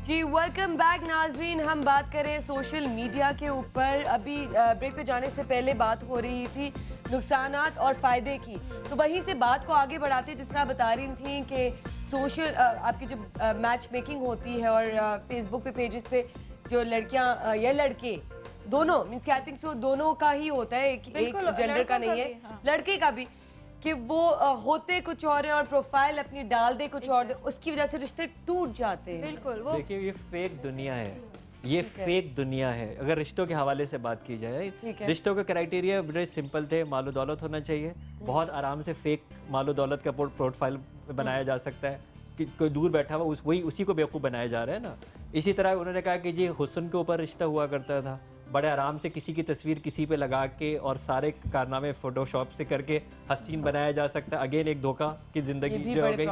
जी वेलकम बैक नाजरीन। हम बात करें सोशल मीडिया के ऊपर। अभी ब्रेक पे जाने से पहले बात हो रही थी नुकसानात और फ़ायदे की, तो वहीं से बात को आगे बढ़ाते जिस तरह बता रही थी कि सोशल आपकी जो मैच मेकिंग होती है और फेसबुक पे पेजेस पे जो लड़कियां या लड़के दोनों मीन्स कि आई थिंक सो दोनों का ही होता है, एक जेंडर का नहीं है, हाँ। लड़के का भी कि वो होते कुछ और है और प्रोफाइल अपनी डाल दे कुछ और, उसकी वजह से रिश्ते टूट जाते हैं। बिल्कुल। वो देखिए ये फेक दुनिया है, ये फेक दुनिया है। अगर रिश्तों के हवाले से बात की जाए, रिश्तों के क्राइटेरिया बड़े सिंपल थे। मालो दौलत होना चाहिए, बहुत आराम से फेक मालो दौलत का प्रोफाइल बनाया जा सकता है कि कोई दूर बैठा हुआ वही उसी को बेवकूफ़ बनाया जा रहा है ना। इसी तरह उन्होंने कहा कि जी हुस्न के ऊपर रिश्ता हुआ करता था, बड़े आराम से किसी की तस्वीर किसी पे लगा के और सारे कारनामे फोटोशॉप से करके हसीन बनाया जा सकता है। अगेन एक धोखा की ज़िंदगी जो हो गई।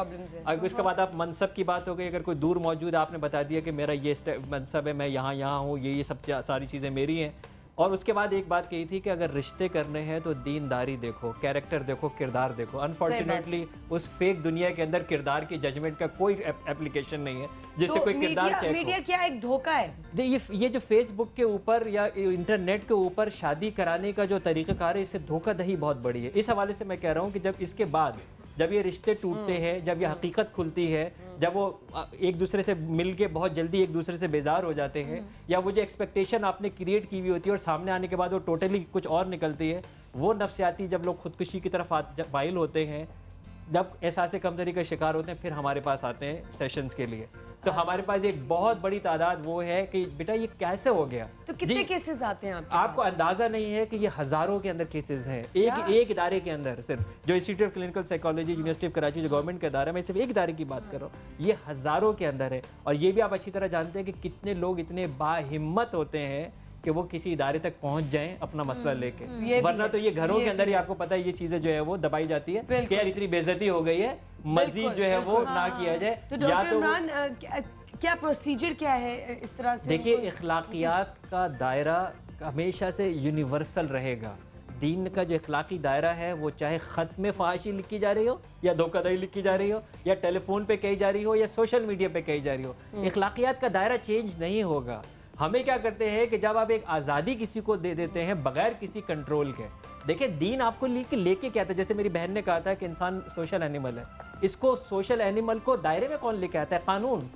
अब इसके बाद आप मनसब की बात हो गई, अगर कोई दूर मौजूद आपने बता दिया कि मेरा ये मनसब है, मैं यहाँ हूँ, ये सब सारी चीज़ें मेरी हैं। और उसके बाद एक बात कही थी कि अगर रिश्ते करने हैं तो दीनदारी देखो, कैरेक्टर देखो, किरदार देखो। अनफॉर्चुनेटली उस फेक दुनिया के अंदर किरदार की जजमेंट का कोई एप्लीकेशन नहीं है जिससे कोई किरदार चेक हो। मीडिया क्या एक धोखा है। ये जो फेसबुक के ऊपर या इंटरनेट के ऊपर शादी कराने का जो तरीक़ाकार है, इससे धोखाधड़ी बहुत बड़ी है। इस हवाले से मैं कह रहा हूँ कि जब इसके बाद जब ये रिश्ते टूटते हैं, जब ये हकीकत खुलती है, जब वो एक दूसरे से मिलके बहुत जल्दी एक दूसरे से बेजार हो जाते हैं, या वो जो एक्सपेक्टेशन आपने क्रिएट की हुई होती है और सामने आने के बाद वो टोटली कुछ और निकलती है, वो नफ्सियाती जब लोग खुदकुशी की तरफ माइल होते हैं, जब एहसास कमतरी का शिकार होते हैं, फिर हमारे पास आते हैं सेशंस के लिए। तो हमारे पास एक बहुत बड़ी तादाद वो है कि बेटा ये कैसे हो गया। तो कितने केसेस आते हैं आपको अंदाजा नहीं है कि ये हजारों के अंदर केसेस हैं एक इदारे के अंदर। सिर्फ जो institute of clinical psychology university of Karachi जो गवर्नमेंट का इदारा है, मैं सिर्फ एक इदारे की बात कर रहा हूँ, ये हजारों के अंदर है। और ये भी आप अच्छी तरह जानते हैं कि कितने लोग इतने बाहिम्मत होते हैं कि वो किसी इदारे तक पहुंच जाएं अपना मसला लेके, वरना तो ये घरों के अंदर ही आपको पता है ये चीजें जो है वो दबाई जाती है कि यार इतनी बेइज्जती हो गई है, मजीद जो है वो ना किया जाए। तो डॉक्टर इमरान क्या प्रोसीजर क्या है इस तरह से? देखिए इखलाकियात का दायरा हमेशा से यूनिवर्सल रहेगा। दीन का जो इखलाकी दायरा है वो चाहे ख़त में फ़हाशी लिखी जा रही हो, या धोखाधड़ी लिखी जा रही हो, या टेलीफोन पे कही जा रही हो, या सोशल मीडिया पे कही जा रही हो, इखलाकियात का दायरा चेंज नहीं होगा। हमें क्या करते हैं कि जब आप एक आज़ादी किसी को दे देते हैं बगैर किसी कंट्रोल के, देखिए दीन आपको लेके क्या आता है। जैसे मेरी बहन ने कहा था कि इंसान सोशल एनिमल है, इसको सोशल एनिमल को दायरे में कौन लेके आता है? कानून।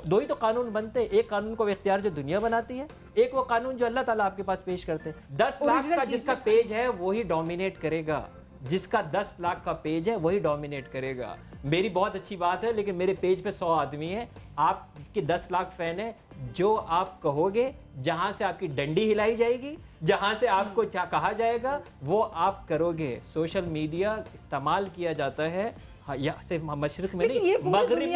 दो ही तो कानून बनते हैं, एक कानून को इख्तियार जो दुनिया बनाती है, एक वो कानून जो अल्लाह ताला आपके पास पेश करते हैं। 10 लाख का जिसका पेज है वो ही डोमिनेट करेगा, जिसका 10 लाख का पेज है वही डोमिनेट करेगा। मेरी बहुत अच्छी बात है लेकिन मेरे पेज पे 100 आदमी है, आपके 10 लाख फैन है, जो आप कहोगे, जहां से आपकी डंडी हिलाई जाएगी, जहां से आपको क्या कहा जाएगा वो आप करोगे। सोशल मीडिया इस्तेमाल किया जाता है या सिर्फ मशरिक में नहीं, मगरिब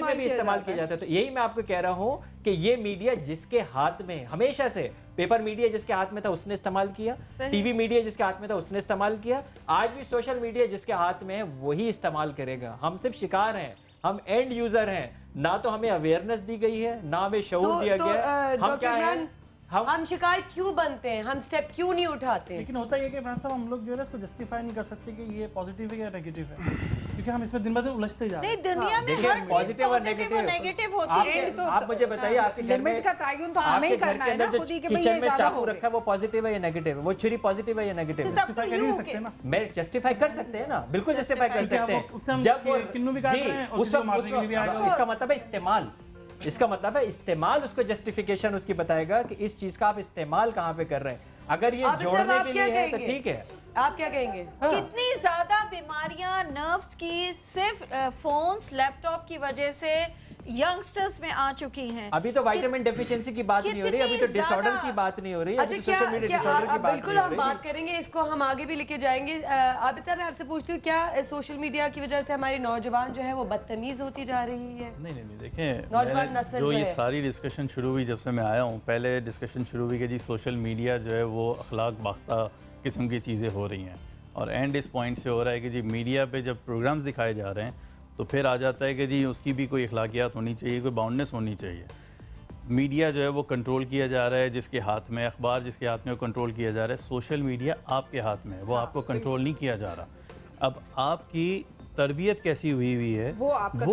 में भी इस्तेमाल किया जाता है। तो यही मैं आपको कह रहा हूँ कि ये मीडिया जिसके हाथ में हमेशा से, पेपर मीडिया जिसके हाथ में था उसने इस्तेमाल किया, टीवी मीडिया जिसके हाथ में था उसने इस्तेमाल किया, आज भी सोशल मीडिया जिसके हाथ में है वही इस्तेमाल करेगा। हम सिर्फ शिकार हैं, हम एंड यूजर हैं, ना तो हमें अवेयरनेस दी गई है, ना हमें शऊर दिया गया है। हम क्या हैं? हम शिकार क्यों बनते हैं, हम स्टेप क्यों नहीं उठाते? लेकिन होता ये कि इमरान साहब हम लोग जो है इसको जस्टिफाई नहीं कर सकते कि ये पॉजिटिव है या नेगेटिव है, क्योंकि हम इसमें दिन ब दिन उलझते जा रहे हैं। नहीं, दुनिया में हर चीज पॉजिटिव और नेगेटिव होती है। तो आप मुझे बताइए, आपके घर में का तयन तो हमें ही करना है ना, खुद ही कि भाई किचन में चाकू रखा है वो पॉजिटिव है या नेगेटिव है, वो छुरी पॉजिटिव है या नेगेटिव है? जस्टिफाई कर नहीं सकते ना। मैं जस्टिफाई कर सकते हैं ना, बिल्कुल जस्टिफाई कर सकते हैं। जब वो किन्नू भी काट रहे हैं उस इसका मतलब है इस्तेमाल, इसका मतलब है इस्तेमाल, उसको जस्टिफिकेशन उसकी बताएगा कि इस चीज का आप इस्तेमाल कहाँ पे कर रहे हैं। अगर ये जोड़ने के लिए है तो ठीक है। आप क्या कहेंगे? कितनी ज्यादा बीमारियां नर्व्स की सिर्फ फोन्स लैपटॉप की वजह से यंगस्टर्स में आ चुकी हैं। अभी तो विटामिन डेफिशिएंसी की बात नहीं हो रही, अभी तो डिसऑर्डर की बात नहीं हो रही, अभी सोशल मीडिया डिसऑर्डर की बात। बिल्कुल हम बात करेंगे, इसको हम आगे भी लेके जाएंगे। आबिदा, मैं आपसे पूछती हूँ, क्या सोशल मीडिया की वजह से हमारी नौजवान जो है वो बदतमीज होती जा रही है? नहीं, देखें, नौजवान नस्ल जो ये सारी डिस्कशन शुरू हुई जब से मैं आया हूँ, पहले डिस्कशन शुरू हुई कि जी सोशल मीडिया जो है वो अखलाक बाख्ता किस्म की चीज़ें हो रही हैं, और एंड इस पॉइंट से हो रहा है कि जी मीडिया पे जब प्रोग्राम्स दिखाए जा रहे हैं तो फिर आ जाता है कि जी उसकी भी कोई अखलाकियात होनी चाहिए, कोई बाउंडनेस होनी चाहिए। मीडिया जो है वो कंट्रोल किया जा रहा है जिसके हाथ में, अखबार जिसके हाथ में वो कंट्रोल किया जा रहा है। सोशल मीडिया आपके हाथ में है, वो आपको कंट्रोल नहीं किया जा रहा। अब आपकी तरबियत कैसी हुई है वो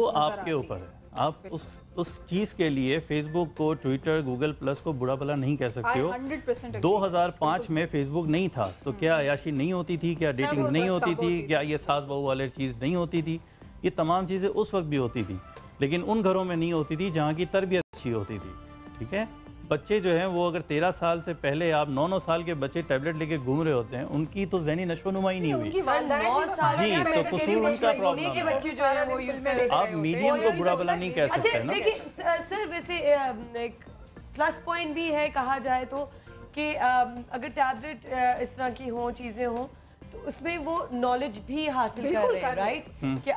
आपके ऊपर है। आप उस चीज़ के लिए फेसबुक को, ट्विटर, गूगल प्लस को बुरा भला नहीं कह सकते हो। 2005 में फेसबुक नहीं था तो क्या अयाशी नहीं होती थी, क्या डेटिंग नहीं होती थी, क्या ये सास बहू वाले चीज़ नहीं होती थी? ये तमाम चीज़ें उस वक्त भी होती थी, लेकिन उन घरों में नहीं होती थी जहाँ की तरबियत अच्छी होती थी। ठीक है, बच्चे जो हैं वो अगर 13 साल से पहले आप 9 साल के बच्चे टैबलेट लेके घूम रहे होते हैं, उनकी तो ज़हनी नशोनुमा ही नहीं हुई जी, तो कसूर उनका प्रॉब्लम है। आप मीडियम को बुरा भला नहीं कह सकते ना। देखिए सर, वैसे एक प्लस पॉइंट भी है कहा जाए तो कि अगर टैबलेट इस तरह की हों, चीज़ें हों, तो उसमें वो नॉलेज भी हासिल कर रहे हैं, राइट? कि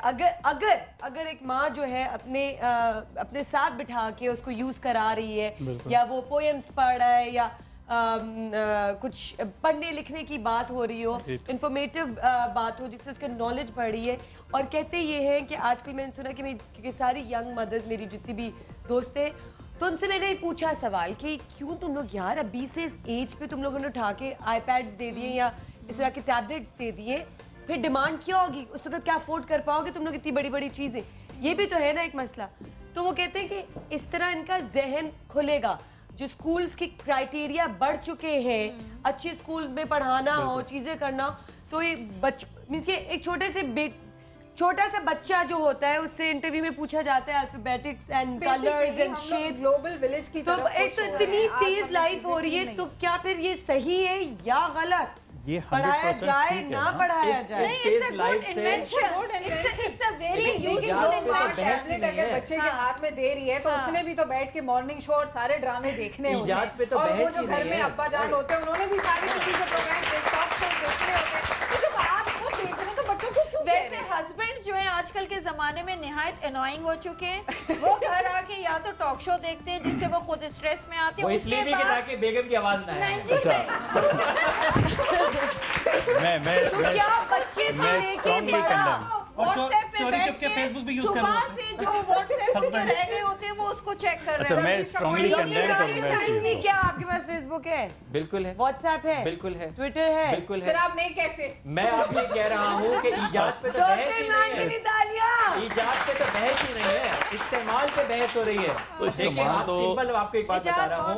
अगर एक माँ जो है अपने साथ बिठा के उसको यूज करा रही है, या वो पोएम्स पढ़ रहा है, या कुछ पढ़ने लिखने की बात हो रही हो, इंफॉर्मेटिव बात हो जिससे उसका नॉलेज बढ़ रही है। और कहते ये हैं कि आजकल मैंने सुना कि क्योंकि सारी यंग मदर्स मेरी जितनी भी दोस्त है, तो उनसे मैंने पूछा सवाल कि क्यों तुम लोग यार अभी से इस एज पे तुम लोगों ने उठा के आईपैड्स दे दिए या इस तरह के टैबलेट्स दे दिए, फिर डिमांड क्या होगी? उस वक्त क्या अफोर्ड कर पाओगे तुम लोग इतनी बड़ी बड़ी चीज़ें? ये भी तो है ना एक मसला। तो वो कहते हैं कि इस तरह इनका जहन खुलेगा, जो स्कूल्स की क्राइटेरिया बढ़ चुके हैं, अच्छे स्कूल में पढ़ाना हो, चीज़ें करना, तो ये मीन्स के एक छोटा सा बच्चा जो होता है उससे इंटरव्यू में पूछा जाता है alphabetics and colours and shapes, global village की तो एक तो इतनी तेज लाइफ हो रही है, तो क्या फिर ये सही है या गलत? ये पढ़ाया जाए ना पढ़ाया जाए, it's a good invention, it's a very useful invention. अगर बच्चे के हाथ में दे रही है तो उसने भी तो बैठ के मॉर्निंग शो और सारे ड्रामे देखने होते हैं, पे तो और वो बहस जो ही घर नहीं में है। अब्बा जान होते हैं उन्होंने भी सारे चीजें प्रोग्राम टॉक शो देखने होते हैं। तो जब आप वो देख रहे हैं तो बच्चों को क्यों? वैसे हस्बैंड जो है आजकल के जमाने में निहायत एनोइंग हो चुके हैं। वो घर आके या तो टॉक शो देखते हैं जिससे वो खुद स्ट्रेस में आते हैं, इसलिए भी कि बेगम की आवाज ना आए। क्या बच्चे से लेके व्हाट्सएप पे बैठ के फेसबुक भी यूज कर सुबह से जो व्हाट्सएप पे रह गए होते हैं वो उसको चेक कर रहे हैं। मैं स्ट्रांगली कंडेम करूंगा। क्या आपके पास फेसबुक है? बिल्कुल है। व्हाट्सएप है? बिल्कुल है। ट्विटर है? बिल्कुल है। फिर आप नहीं कैसे? मैं आप ये कह रहा हूँ कि ईजाद पे तो बहस ही नहीं है, ईजाद पे तो बहस ही नहीं है, इस्तेमाल पे बहस हो रही है। तो देखिए आप सिंपल आपको एक बात बता रहा हूँ,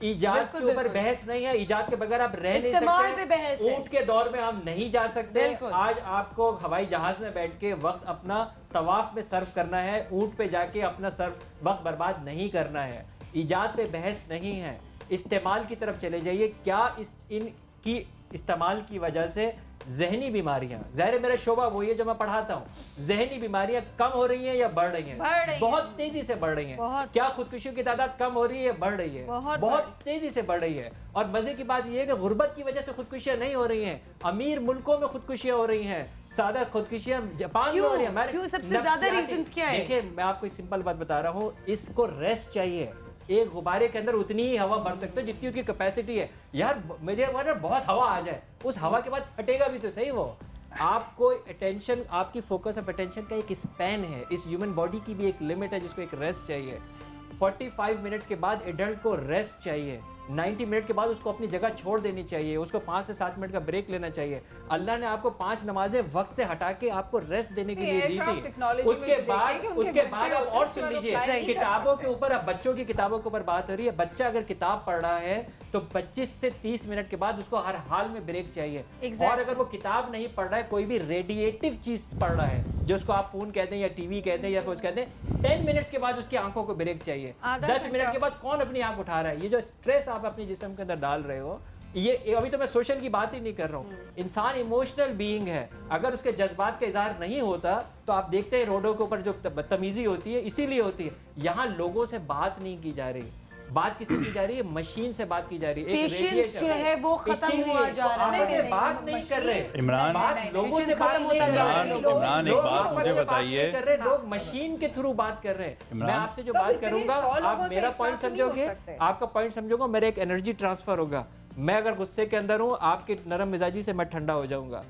ईजाद के ऊपर बहस नहीं है, ईजाद के बगैर आप रह नहीं सकते। ऊंट के दौर में हम नहीं जा सकते। आज आपको हवाई जहाज में बैठ के वक्त अपना तवाफ में सर्व करना है, ऊंट पे जाके अपना वक्त बर्बाद नहीं करना है। ईजाद पे बहस नहीं है, इस्तेमाल की तरफ चले जाइए। क्या इनकी इस्तेमाल की वजह से जहनी बीमारियां, ज़ाहिर मेरा शोबा वही है जो मैं पढ़ाता हूँ, जहनी बीमारियां कम हो रही हैं या बढ़ रही हैं? बहुत तेजी से बढ़ रही हैं। क्या खुदकुशियों की तादाद कम हो रही है या बढ़ रही है? बहुत तेजी से बढ़ रही है। और मजे की बात यह है कि गुर्बत की वजह से खुदकुशियां नहीं हो रही हैं, अमीर मुल्कों में खुदकुशियां हो रही हैं, सादा खुदकुशियां जापान में हो रही है। क्यों? सबसे ज्यादा रीजंस क्या है? देखिए मैं आपको सिंपल बात बता रहा हूँ, इसको रेस्ट चाहिए। एक गुब्बारे के अंदर उतनी ही हवा भर सकते हो जितनी उसकी कैपेसिटी है। यार मुझे बहुत हवा आ जाए, उस हवा के बाद फटेगा भी तो सही वो। आपको अटेंशन, आपकी फोकस ऑफ अटेंशन का एक स्पैन है, इस ह्यूमन बॉडी की भी एक लिमिट है जिसको एक रेस्ट चाहिए। 45 मिनट्स के बाद एडल्ट को रेस्ट चाहिए, 90 मिनट के बाद उसको अपनी जगह छोड़ देनी चाहिए, उसको 5 से 7 मिनट का ब्रेक लेना चाहिए। अल्लाह ने आपको 5 नमाजें वक्त से हटा के आपको रेस्ट देने के लिए दी थी। उसके बाद आप और सुन लीजिए, किताबों के ऊपर, अब बच्चों की किताबों के ऊपर बात हो रही है। बच्चा अगर किताब पढ़ रहा है तो 25 से 30 मिनट के बाद उसको हर हाल में ब्रेक चाहिए। और अगर वो किताब नहीं पढ़ रहा है, कोई भी रेडिएटिव चीज पढ़ रहा है, जो उसको आप फोन कहते हैं या टीवी कहते हैं या कुछ कहते हैं, 10 मिनट्स के बाद उसकी आंखों को ब्रेक चाहिए। 10 मिनट के बाद कौन अपनी आंख उठा रहा है? ये जो स्ट्रेस आप अपने जिस्म के अंदर डाल रहे हो, ये अभी तो मैं सोशल की बात ही नहीं कर रहा हूँ। इंसान इमोशनल बीइंग है, अगर उसके जज्बात का इजहार नहीं होता तो आप देखते हैं रोडों के ऊपर जो बदतमीजी होती है इसीलिए होती है। यहाँ लोगों से बात नहीं की जा रही, बात किससे की जा रही है? मशीन से बात की जा रही है। पेशेंस जो है वो खत्म हुआ जा रहा है। बात नहीं कर रहे इमरान, लोगों से बात होता जा रहा है। इमरान एक बात मुझे बताइए, लोग मशीन के थ्रू बात कर रहे हैं। मैं आपसे जो बात करूंगा, आप मेरा पॉइंट समझोगे, आपका पॉइंट समझोगे, मेरा एक एनर्जी ट्रांसफर होगा। मैं अगर गुस्से के अंदर हूँ, आपके नरम मिजाजी से मैं ठंडा हो जाऊंगा।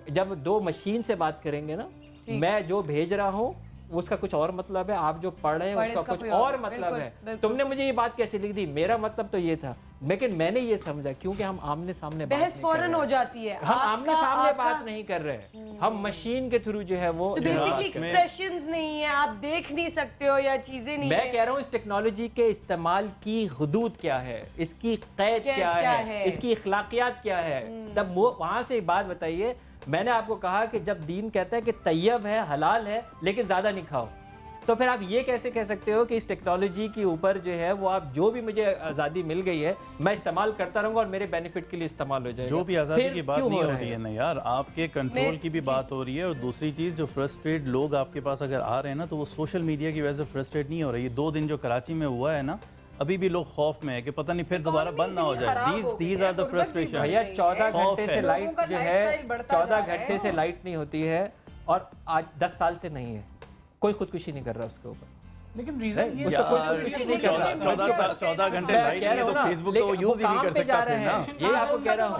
जब दो मशीन से बात करेंगे ना, मैं जो भेज रहा हूँ उसका कुछ और मतलब है, आप जो पढ़ रहे हैं उसका कुछ और मतलब है। तुमने मुझे ये बात कैसे लिख दी? मेरा मतलब तो ये था, लेकिन मैंने ये समझा क्योंकि हम आमने सामने बहस फौरन हो जाती है। हम आमने सामने बात नहीं कर रहे, हम मशीन के थ्रू जो है वो बेसिकली एक्सप्रेशंस नहीं है, आप देख नहीं सकते हो या चीजें नहीं। मैं कह रहा हूँ इस टेक्नोलॉजी के इस्तेमाल की हुदूद क्या है, इसकी कैद क्या है, इसकी अखलाकियात क्या है। तब वहां से एक बात बताइए, मैंने आपको कहा कि जब दीन कहता है कि तैयब है, हलाल है, लेकिन ज्यादा नहीं खाओ, तो फिर आप ये कैसे कह सकते हो कि इस टेक्नोलॉजी के ऊपर जो है वो आप जो भी मुझे आज़ादी मिल गई है मैं इस्तेमाल करता रहूंगा और मेरे बेनिफिट के लिए इस्तेमाल हो जाएगा। जो भी आज़ादी की बात नहीं हो रही है ना यार, आपके कंट्रोल की भी बात हो रही है। और दूसरी चीज़, जो फ्रस्ट्रेट लोग आपके पास अगर आ रहे हैं ना, तो वो सोशल मीडिया की वजह से फ्रस्ट्रेट नहीं हो रही है। 2 दिन जो कराची में हुआ है ना, अभी भी लोग खौफ में है कि पता नहीं फिर दोबारा बंद ना हो जाए। These are the frustration. भैया 14 घंटे से लाइट जो है, 14 घंटे से लाइट नहीं होती है और आज 10 साल से नहीं है, कोई खुदकुशी नहीं कर रहा उसके ऊपर। लेकिन रीजन ये 14 घंटे लाइट नहीं है तो फेसबुक तो यूज ही नहीं कर सकता फिर ना। ये आपको कह रहा हूँ,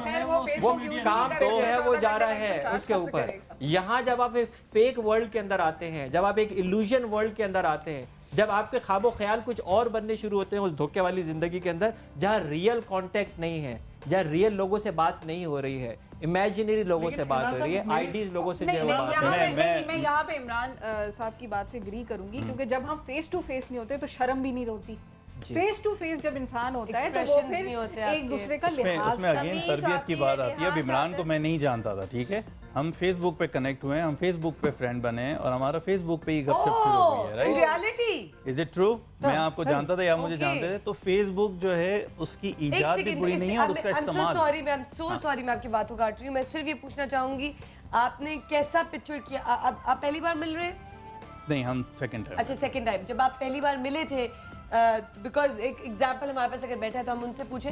वो काम पे जो है वो जा रहा है उसके ऊपर। यहाँ जब आप एक फेक वर्ल्ड के अंदर आते हैं, जब आप एक इल्यूजन वर्ल्ड के अंदर आते हैं, जब आपके ख्वाबो ख्याल कुछ और बनने शुरू होते हैं उस धोखे वाली जिंदगी के अंदर, जहाँ रियल कांटेक्ट नहीं है, जहाँ रियल लोगों से बात नहीं हो रही है, इमेजिनरी लोगों से बात हो रही है, आईडीज लोगों से जो है बात हो रही है। मैं यहाँ पे इमरान साहब की बात से एग्री करूंगी, क्योंकि जब हम फेस टू फेस नहीं होते तो शर्म भी नहीं होती। फेस टू फेस जब इंसान होता है तो वो फिर एक दूसरे का लिहाज, उसमें अगेन तरबियत की बात आती है। अब इमरान को मैं नहीं जानता था, ठीक है, हम फेसबुक पे कनेक्ट हुए, हम फेसबुक पे फ्रेंड बने और हमारा फेसबुक पे ही गपशप शुरू हुई है, right? Reality is it true? मैं आपको जानता था या मुझे जानते थे? तो फेसबुक जो है उसकी ईजाद भी बुरी नहीं है और उसका इस्तेमाल। सॉरी मैं सॉरी, मैं आपकी बात को काट रही हूँ। मैं सिर्फ ये पूछना चाहूंगी, आपने कैसा पिक्चर किया? आप पहली बार मिल रहे? नहीं, हम सेकंड टाइम। अच्छा, सेकंड टाइम। जब आप पहली बार मिले थे, बिकॉज एक एग्जाम्पल हमारे पास अगर बैठा है तो हम उनसे पूछे,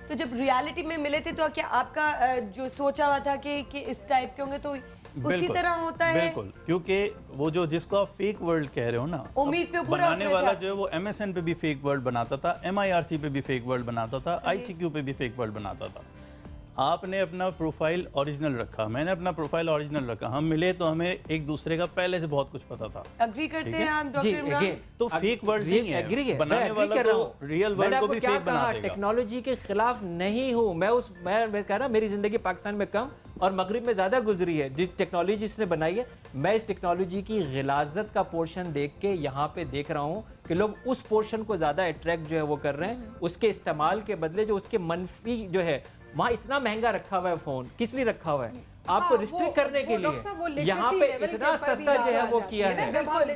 तो जब रियलिटी में मिले थे तो क्या आपका जो सोचा हुआ था कि इस टाइप के होंगे तो उसी तरह होता है? बिल्कुल, क्योंकि वो जो जिसको आप फेक वर्ल्ड कह रहे हो ना, उम्मीद पे पूरा बनाने वाला जो है वो MSN पे भी फेक वर्ल्ड बनाता था, MIRC पे भी फेक वर्ल्ड बनाता था, ICQ पे भी फेक वर्ल्ड बनाता था। आपने अपना प्रोफाइल ओरिजिनल रखा, मैंने अपना प्रोफाइल ओरिजिनल रखा, हम मिले तो हमें एक दूसरे का पहले से बहुत कुछ पता था। एग्री करते हैं हम डॉक्टर इमरान? तो फेक वर्ल्ड नहीं है, बनाने वाला तो रियल वर्ल्ड को भी फेक बना देगा। टेक्नोलॉजी के खिलाफ नहीं हूँ मैं कह रहा, मेरी जिंदगी पाकिस्तान में कम और मगरिब में ज्यादा गुजरी है। जिस टेक्नोलॉजी इसने बनाई है, मैं इस टेक्नोलॉजी की गिलाजत का पोर्शन देख के यहाँ पे देख रहा हूँ कि लोग उस पोर्शन को ज्यादा अट्रैक्ट जो है वो कर रहे हैं, उसके इस्तेमाल के बदले जो उसके मनफी जो है, वहाँ इतना महंगा रखा हुआ है फोन, किस लिए रखा हुआ है? आपको रिस्ट्रिक्ट करने के लिए यहाँ पे इतना सस्ता जो है वो किया है।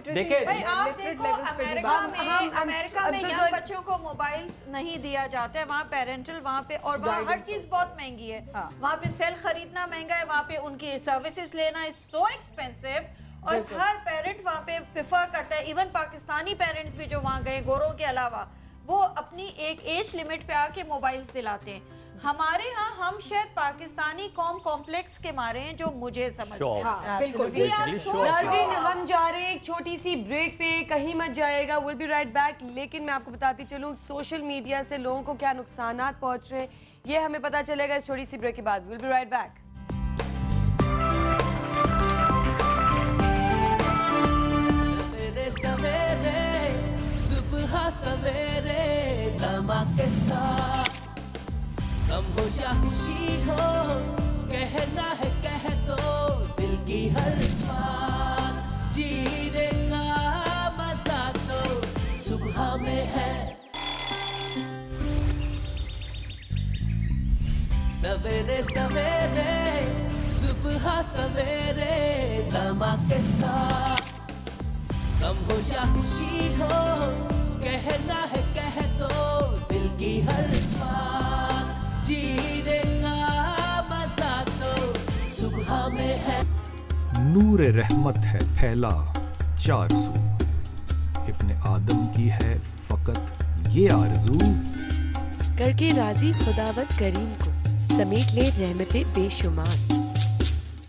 देखिए आप देखो अमेरिका में यंग बच्चों को मोबाइल्स नहीं दिया जाता है, वहाँ पेरेंटल, वहाँ पे और वहाँ हर चीज बहुत महंगी है। वहाँ पे सेल खरीदना महंगा है, वहाँ पे उनकी सर्विसेज लेना इज सो एक्सपेंसिव और हर पेरेंट वहाँ पे प्रेफर करता है। इवन पाकिस्तानी पेरेंट्स भी जो वहाँ गए गोरों के अलावा, वो अपनी एक एज लिमिट पे आके मोबाइल्स दिलाते हैं। हमारे यहाँ हम शायद पाकिस्तानी कॉम कॉम्प्लेक्स के मारे हैं, जो मुझे समझ बिल्कुल। नाज़रीन, हम जा रहे हैं एक छोटी सी ब्रेक पे, कहीं मत जाएगा, विल बी राइट बैक। लेकिन मैं आपको बताती चलूँ सोशल मीडिया से लोगों को क्या नुकसानात पहुँच रहे हैं, ये हमें पता चलेगा इस छोटी सी ब्रेक के बाद। Will be right back. सवेरे समा के साथ कम हो या खुशी हो, कहना है कह दो दिल की हर बात, जीने का मजा तो सुबह में है। सवेरे सवेरे सुबह सवेरे समा के साथ कम हो या खुशी हो, कहना है कह दो दिल की हर बात, जीने का मजा तो सुबह में है। नूर रहमत है फैला चार सू, इब्ने आदम की है फकत ये आरज़ू, करके राजी खुदावत करीम को समेट ले रहमतें बेशुमार।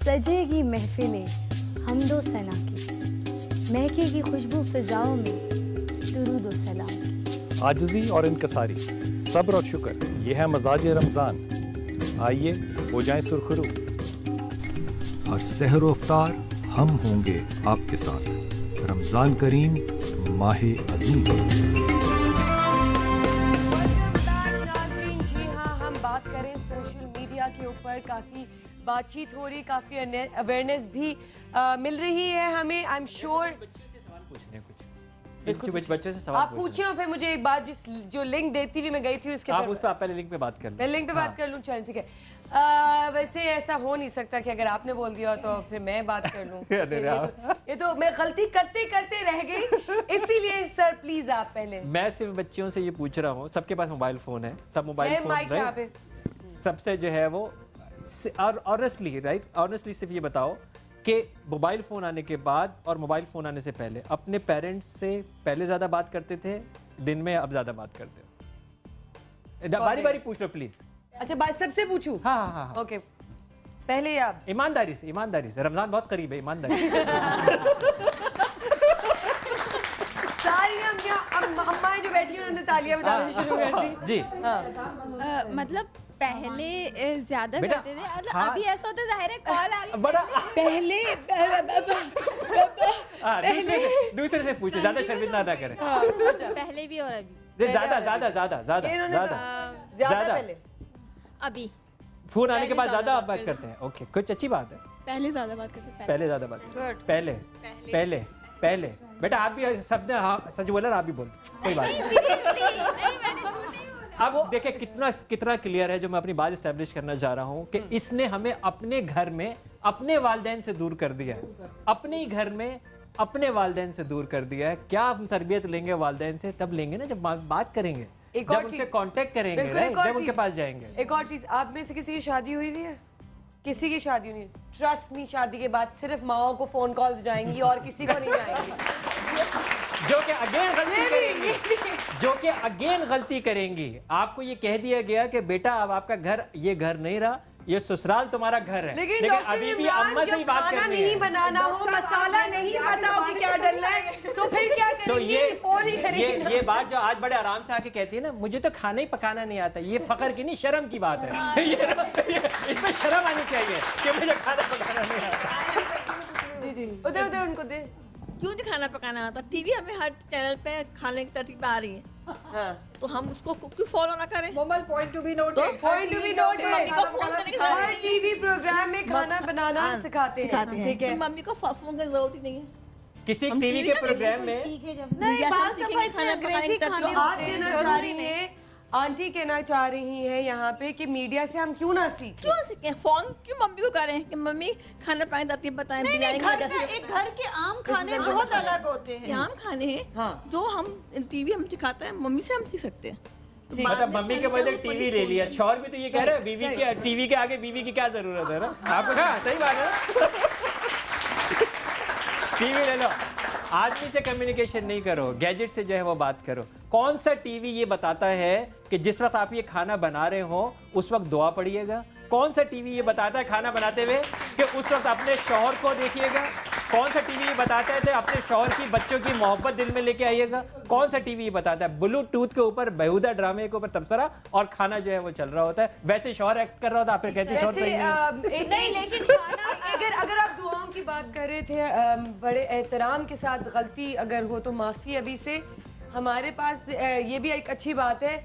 सजेगी महफिलें हमदो सना की, महकेगी खुशबू फिजाओं में दुरूद सलाम की। आजिज़ी और इनकसारी, सब्र और शुक्र, ये है मजाज रमज़ान। आइए हो जाएं सुरखरू। हर सहर व अफ्तार हम होंगे आपके साथ। रमज़ान करीम माहे अज़ीम। नाज़रीन, जी हाँ, हम बात करें सोशल मीडिया के ऊपर, काफ़ी बातचीत हो रही, काफ़ी अवेयरनेस भी मिल रही है हमें। आई एम श्योर बच्चों से सवाल आप पूछे और फिर मुझे एक बात, जो लिंक देती हुई मैं गई थी उसके आप उस पे आप पहले लिंक पे बात कर लो। मैं लिंक पे बात कर लूँ, चल ठीक है। वैसे ऐसा हो नहीं सकता कि अगर आपने बोल दिया तो फिर मैं बात कर लूँ। ये तो मैं गलती करते करते रह गई, इसीलिए सर प्लीज आप पहले। मैं सिर्फ बच्चियों से ये पूछ रहा हूँ, सबके पास मोबाइल फोन है, सब मोबाइल फोन, सबसे जो है वो ऑनेस्टली सिर्फ ये बताओ कि मोबाइल फ़ोन आने के बाद और मोबाइल फ़ोन आने से पहले अपने पेरेंट्स से पहले ज़्यादा बात करते थे, दिन में अब ज़्यादा बात करते हो? बारी बारी पूछ लो प्लीज़। अच्छा, बात सबसे पूछूं? हाँ। ओके, पहले आप ईमानदारी से, रमज़ान बहुत करीब है, ईमानदारी सारी अम्माएं जो बैठी हैं उन्होंने तालियां बजाना शुरू कर दी। जी मतलब पहले ज्यादा करते थे, मतलब अभी ऐसा होता है, जाहिर है कॉल आ रही है बड़ा पहले दूसरे से पूछो, ज्यादा शर्मिंदा ना करें। पहले भी और अभी ज्यादा पहले अभी फोन आने के बाद ज्यादा आप बात करते हैं। ओके, कुछ अच्छी बात है। पहले ज्यादा बात करते थे, पहले ज्यादा बात, पहले बेटा आप भी शब्द सच बोला, आप भी बोल, कोई बात नहीं। अब देखिए कितना क्लियर है, जो मैं अपनी बात इस्टेब्लिश करना चाह रहा हूँ कि इसने हमें अपने घर में अपने वालिदैन से दूर कर दिया है, अपने ही घर में अपने वालिदैन से दूर कर दिया है। क्या हम तरबियत लेंगे वालिदैन से? तब लेंगे ना जब बात करेंगे, जब उनसे कांटेक्ट करेंगे, जब उनके पास जाएंगे। एक और चीज, आप में से किसी की शादी हुई हुई है? किसी की शादी नहीं, ट्रस्ट नहीं, शादी के बाद सिर्फ माओ को फोन कॉल्स जाएंगी और किसी को नहीं जाएंगी। जो कि अगेन गलती करेंगी। आपको ये कह दिया गया कि बेटा अब आपका घर ये घर नहीं रहा, ये ससुराल तुम्हारा घर है, लेकिन अभी भी अम्मा से ही बात करनी है। नहीं बनाना हो, मसाला नहीं पता हो कि क्या डलना है, तो फिर क्या करेंगी? तो ये बात जो आज बड़े आराम से आके कहती है ना, मुझे तो खाना ही पकाना नहीं आता, ये फखर की नहीं शर्म की बात है। इसमें शर्म आनी चाहिए कि मुझे खाना पकाना नहीं आता। जी उधर उनको दे। क्यों नहीं खाना पकाना आता? टीवी हमें हर चैनल पे खाने की तरतीब आ रही है, तो हम उसको क्यों फॉलो ना करें? पॉइंट टू बी नोट, मम्मी को फोन करने की हर टीवी प्रोग्राम में खाना बनाना सिखाते हैं, ठीक है? मम्मी को फोन की जरूरत ही नहीं है। किसी टीवी के प्रोग्राम में नहीं, बात दफा इतने अंग्रेजी खाने आप देना चाह रही हैं, आंटी कहना चाह रही हैं यहाँ पे कि मीडिया से हम क्यों ना सीखें? क्यों सीखें? फोन क्यों मम्मी को कर रहे हैं कि मम्मी खाना पानी आती है बताएं। नहीं, एक घर के आम खाने बहुत अलग होते हैं। आम खाने हैं हाँ। जो हम टीवी हम सिखाते हैं, मम्मी से हम सीख सकते हैं। मतलब मम्मी के बदले टीवी ले लिया। शौहर भी तो ये कह रहे हैं बीवी के टीवी के आगे बीवी की क्या जरूरत है ना? आपको कहा सही बात है। टीवी ले लो, आदमी से कम्युनिकेशन नहीं करो, गैजेट से जो है वो बात करो। कौन सा टीवी ये बताता है कि जिस वक्त आप ये खाना बना रहे हो उस वक्त दुआ पढ़िएगा? कौन सा टीवी ये बताता है खाना बनाते हुए कि उस वक्त अपने शौहर को देखिएगा? कौन सा टीवी ये बताता है अपने शौहर की बच्चों की मोहब्बत दिल में लेके आइएगा? कौन सा टीवी ये बताता है? ब्लूटूथ के ऊपर बेहुदा ड्रामे के ऊपर तबसरा और खाना जो है वो चल रहा होता है। वैसे शौहर एक्ट कर रहा होता, आप कहते हैं शौहर सही नहीं। लेकिन अगर आप दुआओं की बात कर रहे थे, बड़े एहतराम के साथ गलती अगर हो तो माफ़ी अभी से। हमारे पास ये भी एक अच्छी बात है,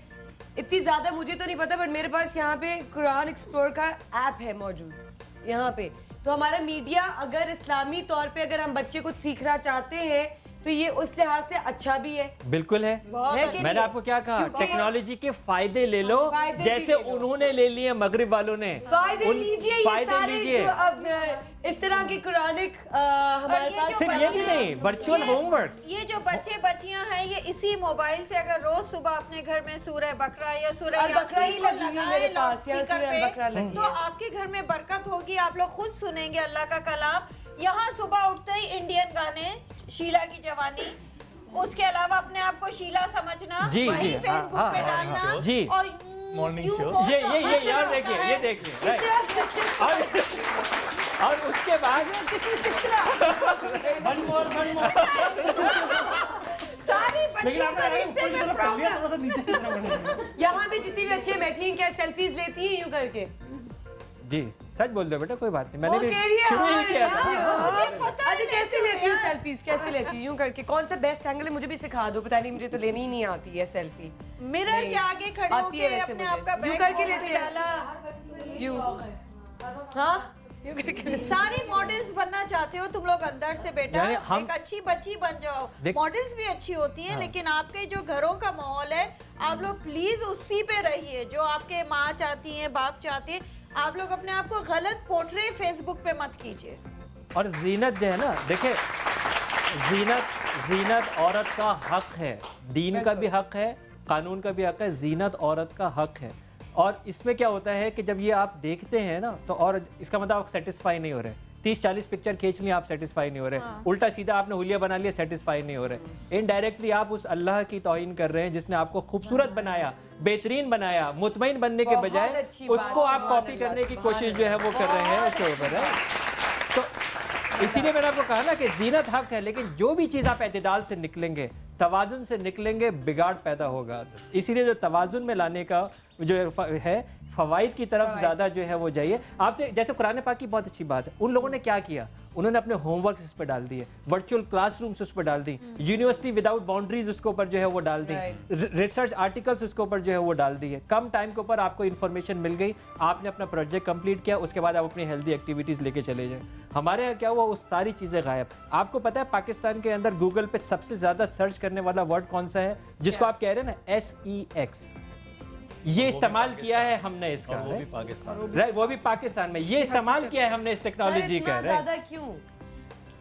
इतनी ज़्यादा मुझे तो नहीं पता बट मेरे पास यहाँ पे कुरान एक्सप्लोर का ऐप है मौजूद यहाँ पे। तो हमारा मीडिया अगर इस्लामी तौर पे अगर हम बच्चे कुछ सीखना चाहते हैं तो ये उस लिहाज से अच्छा भी है। बिल्कुल है मैंने आपको क्या कहा, टेक्नोलॉजी के फायदे ले लो जैसे उन्होंने ले लिए मगरिब वालों ने। फायदे लीजिए। अब इस तरह की कुरानिक हमारे पास सिर्फ ये भी नहीं, वर्चुअल होमवर्क। ये जो बच्चे बच्चियां हैं ये इसी मोबाइल से अगर रोज सुबह अपने घर में सूरह बकरा या सूरह यासीन को लगाएं लाउडस्पीकर पे तो आपके घर में बरकत होगी। आप लोग खुद सुनेंगे अल्लाह का कलाम। यहाँ सुबह उठते ही इंडियन गाने, शीला की जवानी, उसके अलावा अपने आप को शीला समझना, वही फेसबुक पे डालना जी, और मॉर्निंग शो ये यार देखिए, ये देखिए और उसके बाद सारी बच्चियों का रिश्ते में प्रॉब्लम। यहाँ पे जितनी भी बच्चे बैठी हैं क्या सेल्फीज लेती हैं यूं करके? जी सच बोल दो बेटा, कोई बात नहीं, मैंने भी शुरू ही किया था। कैसे लेती हूँ सेल्फीज, कैसे लेती हूँ यूं करके? कौन सा बेस्ट एंगल है मुझे भी सिखा दो। पता नहीं मुझे तो लेनी ही नहीं आती है सेल्फी। मिरर के आगे खड़े होके अपने आप का बैग करके लेते डाला। यूं हाँ सारी मॉडल्स बनना चाहते हो तुम लोग अंदर से बेटा, एक अच्छी बच्ची बन जाओ। मॉडल्स भी अच्छी होती हैं लेकिन आपके जो घरों का माहौल है आप लोग प्लीज उसी पे रहिए जो आपके माँ चाहती हैं, बाप चाहते हैं। आप लोग अपने आप को गलत पोर्ट्रे फेसबुक पे मत कीजिए। और जीनत जो है ना, देखिए जीनत औरत का हक है, दीन का भी हक है, कानून का भी हक है, जीनत औरत का हक है। और इसमें क्या होता है कि जब ये आप देखते हैं ना तो और इसका मतलब आप सेटिस्फाई नहीं हो रहे। 30-40 पिक्चर खींच ली, आप सेटिस्फाई नहीं हो रहे। उल्टा सीधा आपने हुलिया बना लिया, सेटिस्फाई नहीं हो रहे। इनडायरेक्टली आप उस अल्लाह की तौहीन कर रहे हैं जिसने आपको खूबसूरत बनाया, बेहतरीन बनाया। मुतमईन बनने के बजाय उसको आप कॉपी करने की कोशिश जो है वो कर रहे हैं उसके ऊपर है। तो इसीलिए मैंने आपको कहा ना कि जीनत हक है, लेकिन जो भी चीज़ आप एतदाल से निकलेंगे, तवाजुन से निकलेंगे, बिगाड़ पैदा होगा। इसीलिए जो तवाजुन में लाने का जो है फ़वाइद की तरफ ज़्यादा जो है वो जाइए। आप जैसे कुरान पाक की बहुत अच्छी बात है, उन लोगों ने क्या किया, उन्होंने अपने होमवर्क इस पर डाल दिए, वर्चुअल क्लासरूम्स उस पर डाल दी, यूनिवर्सिटी विदाउट बाउंड्रीज उसके ऊपर जो है वो डाल दी, रिसर्च आर्टिकल्स उसके ऊपर जो है वो डाल दिए। कम टाइम के ऊपर आपको इन्फॉर्मेशन मिल गई, आपने अपना प्रोजेक्ट कंप्लीट किया, उसके बाद आप अपनी हेल्दी एक्टिविटीज़ लेके चले जाए। हमारे यहाँ क्या हुआ, वो सारी चीज़ें गायब। आपको पता है पाकिस्तान के अंदर गूगल पे सबसे ज़्यादा सर्च करने वाला वर्ड कौन सा है, जिसको आप कह रहे हैं ना SEX, ये इस्तेमाल किया है हमने इसका, वो भी पाकिस्तान, वो भी पाकिस्तान में ये इस्तेमाल किया है हमने इस टेक्नोलॉजी का। ज़्यादा क्यों?